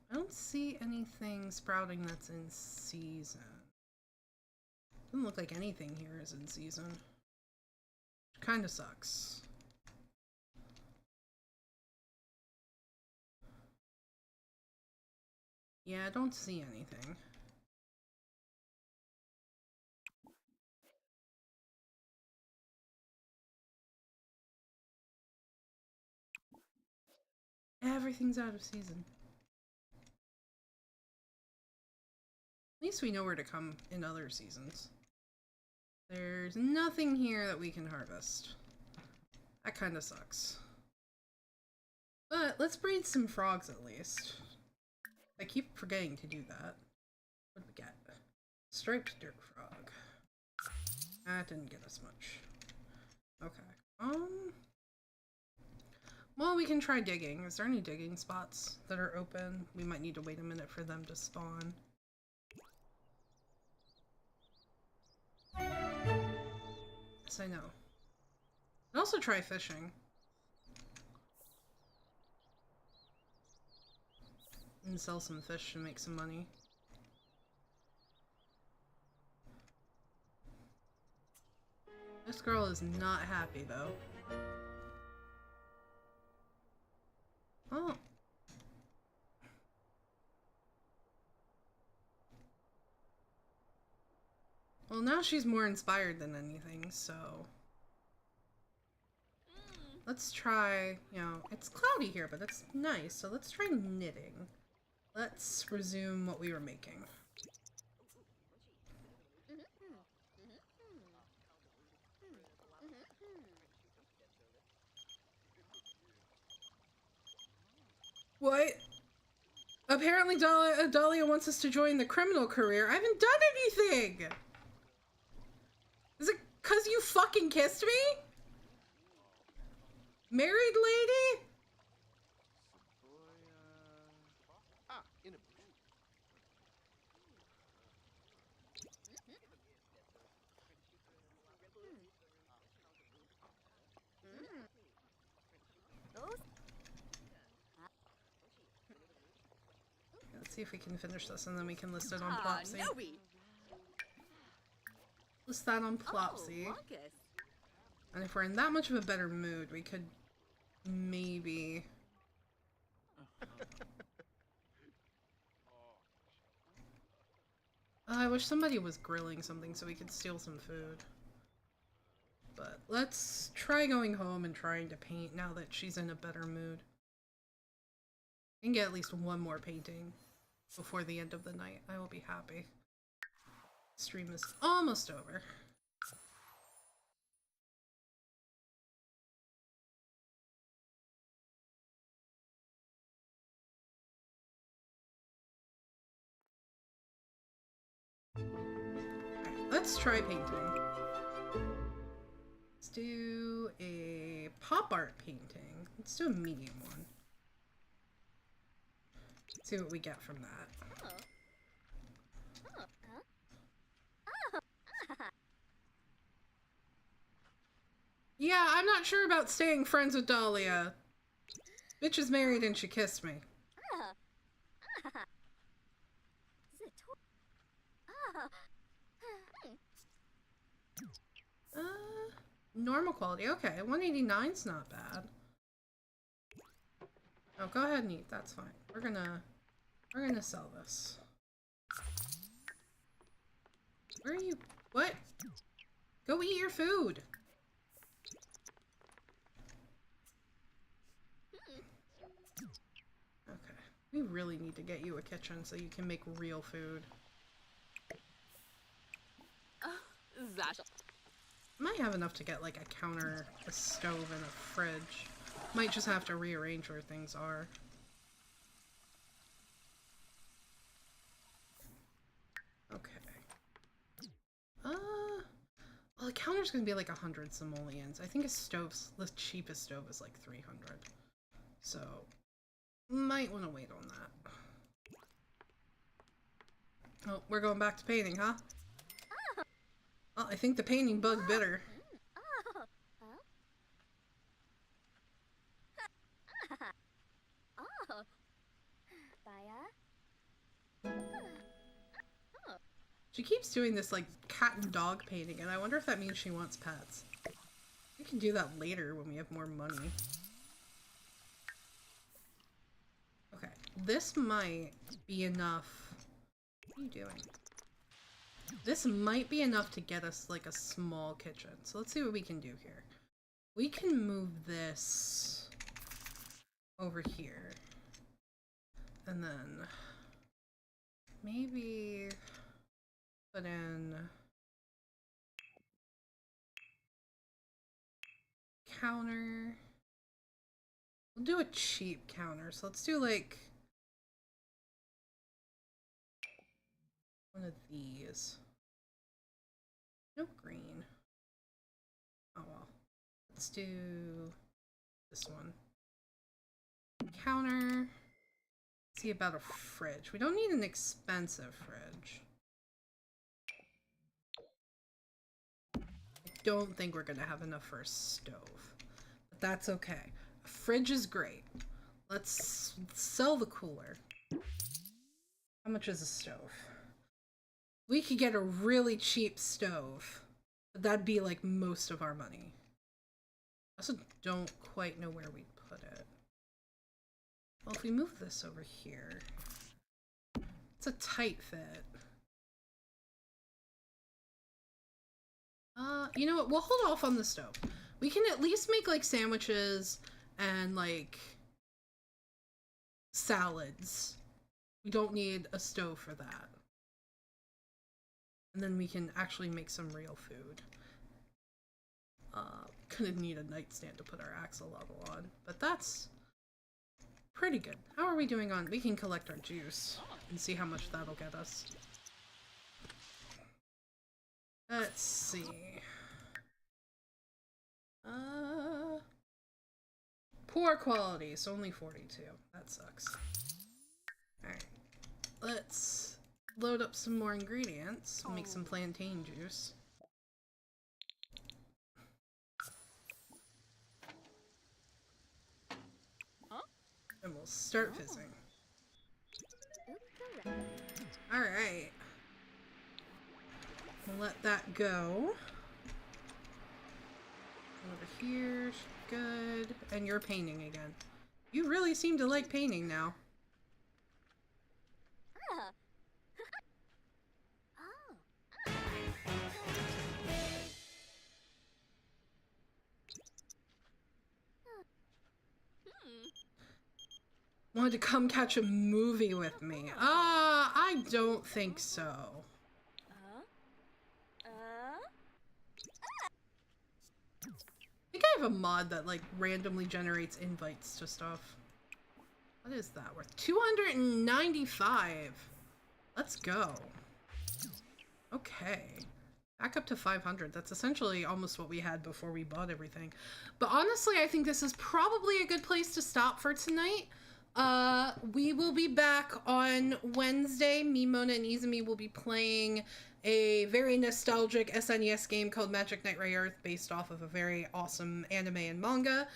I don't see anything sprouting that's in season. Doesn't look like anything here is in season. Kinda sucks. Yeah, I don't see anything. Everything's out of season. At least we know where to come in other seasons. There's nothing here that we can harvest. That kind of sucks. But let's breed some frogs at least. I keep forgetting to do that. What did we get? Striped dirt frog. That didn't get us much. Okay. Well, we can try digging. Is there any digging spots that are open? We might need to wait a minute for them to spawn. Yes, I know. I'd also try fishing. And sell some fish and make some money. This girl is not happy though. Oh. Well, now she's more inspired than anything, so... Let's try, you know, it's cloudy here, but it's nice, so let's try knitting. Let's resume what we were making. What? Apparently Dahlia wants us to join the criminal career. I haven't done anything! Is it 'cause you fucking kissed me? Married lady?
In a
Let's see if we can finish this and then we can list it on Plopsy. List that on Plopsy. And if we're in that much of a better mood, we could maybe... I wish somebody was grilling something so we could steal some food. But let's try going home and trying to paint now that she's in a better mood. We can get at least one more painting before the end of the night. I will be happy. Stream is almost over. Alright, let's try painting. Let's do a pop art painting. Let's do a medium one. See what we get from that. Yeah, I'm not sure about staying friends with Dahlia. Bitch is married and she kissed me. Normal quality. Okay, 189's not bad. Oh, go ahead and eat. That's fine. We're gonna sell this. Where are you? What? Go eat your food. Okay. We really need to get you a kitchen so you can make real food. Might have enough to get like a counter, a stove, and a fridge. Might just have to rearrange where things are. Okay. Well, a counter's gonna be like 100 simoleons. I think a stove's, the cheapest stove is like 300. So, might want to wait on that. Oh, we're going back to painting, huh? Well, I think the painting bug bit her. She keeps doing this like cat and dog painting, and I wonder if that means she wants pets. We can do that later when we have more money. Okay, this might be enough. What are you doing? This might be enough to get us like a small kitchen. So let's see what we can do here. We can move this over here. And then maybe put in counter. We'll do a cheap counter. So let's do like one of these. No green. Oh well. Let's do this one. Counter. See about a fridge. We don't need an expensive fridge. I don't think we're gonna have enough for a stove. But that's okay. A fridge is great. Let's sell the cooler. How much is a stove? We could get a really cheap stove, but that'd be like most of our money. I also don't quite know where we'd put it. Well, if we move this over here, it's a tight fit. You know what? We'll hold off on the stove. We can at least make, like, sandwiches and, like, salads. We don't need a stove for that. And then we can actually make some real food. Gonna need a nightstand to put our axle level on, but that's pretty good. How are we doing on? We can collect our juice and see how much that'll get us. Let's see. Poor quality, so only 42. That sucks. Alright. Let's load up some more ingredients. Make some plantain juice. And we'll start fizzing. Alright. We'll let that go. Over here, good. And you're painting again. You really seem to like painting now. Wanted to come catch a movie with me. I don't think so. I think I have a mod that, like, randomly generates invites to stuff. What is that worth? 295. Let's go. Okay. Back up to 500. That's essentially almost what we had before we bought everything. But honestly, I think this is probably a good place to stop for tonight. We will be back on Wednesday. Me, Mona, and Izumi will be playing a very nostalgic SNES game called Magic Knight Rayearth, based off of a very awesome anime and manga.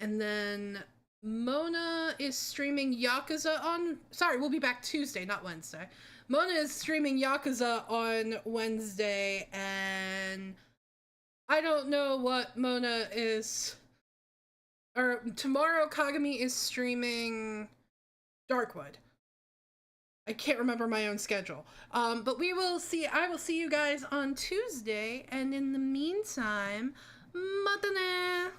And then Mona is streaming Yakuza on... Sorry, we'll be back Tuesday, not Wednesday. Mona is streaming Yakuza on Wednesday, and I don't know what Mona is... Or tomorrow, Kagami is streaming Darkwood. I can't remember my own schedule. But we will see. I will see you guys on Tuesday. And in the meantime, matane!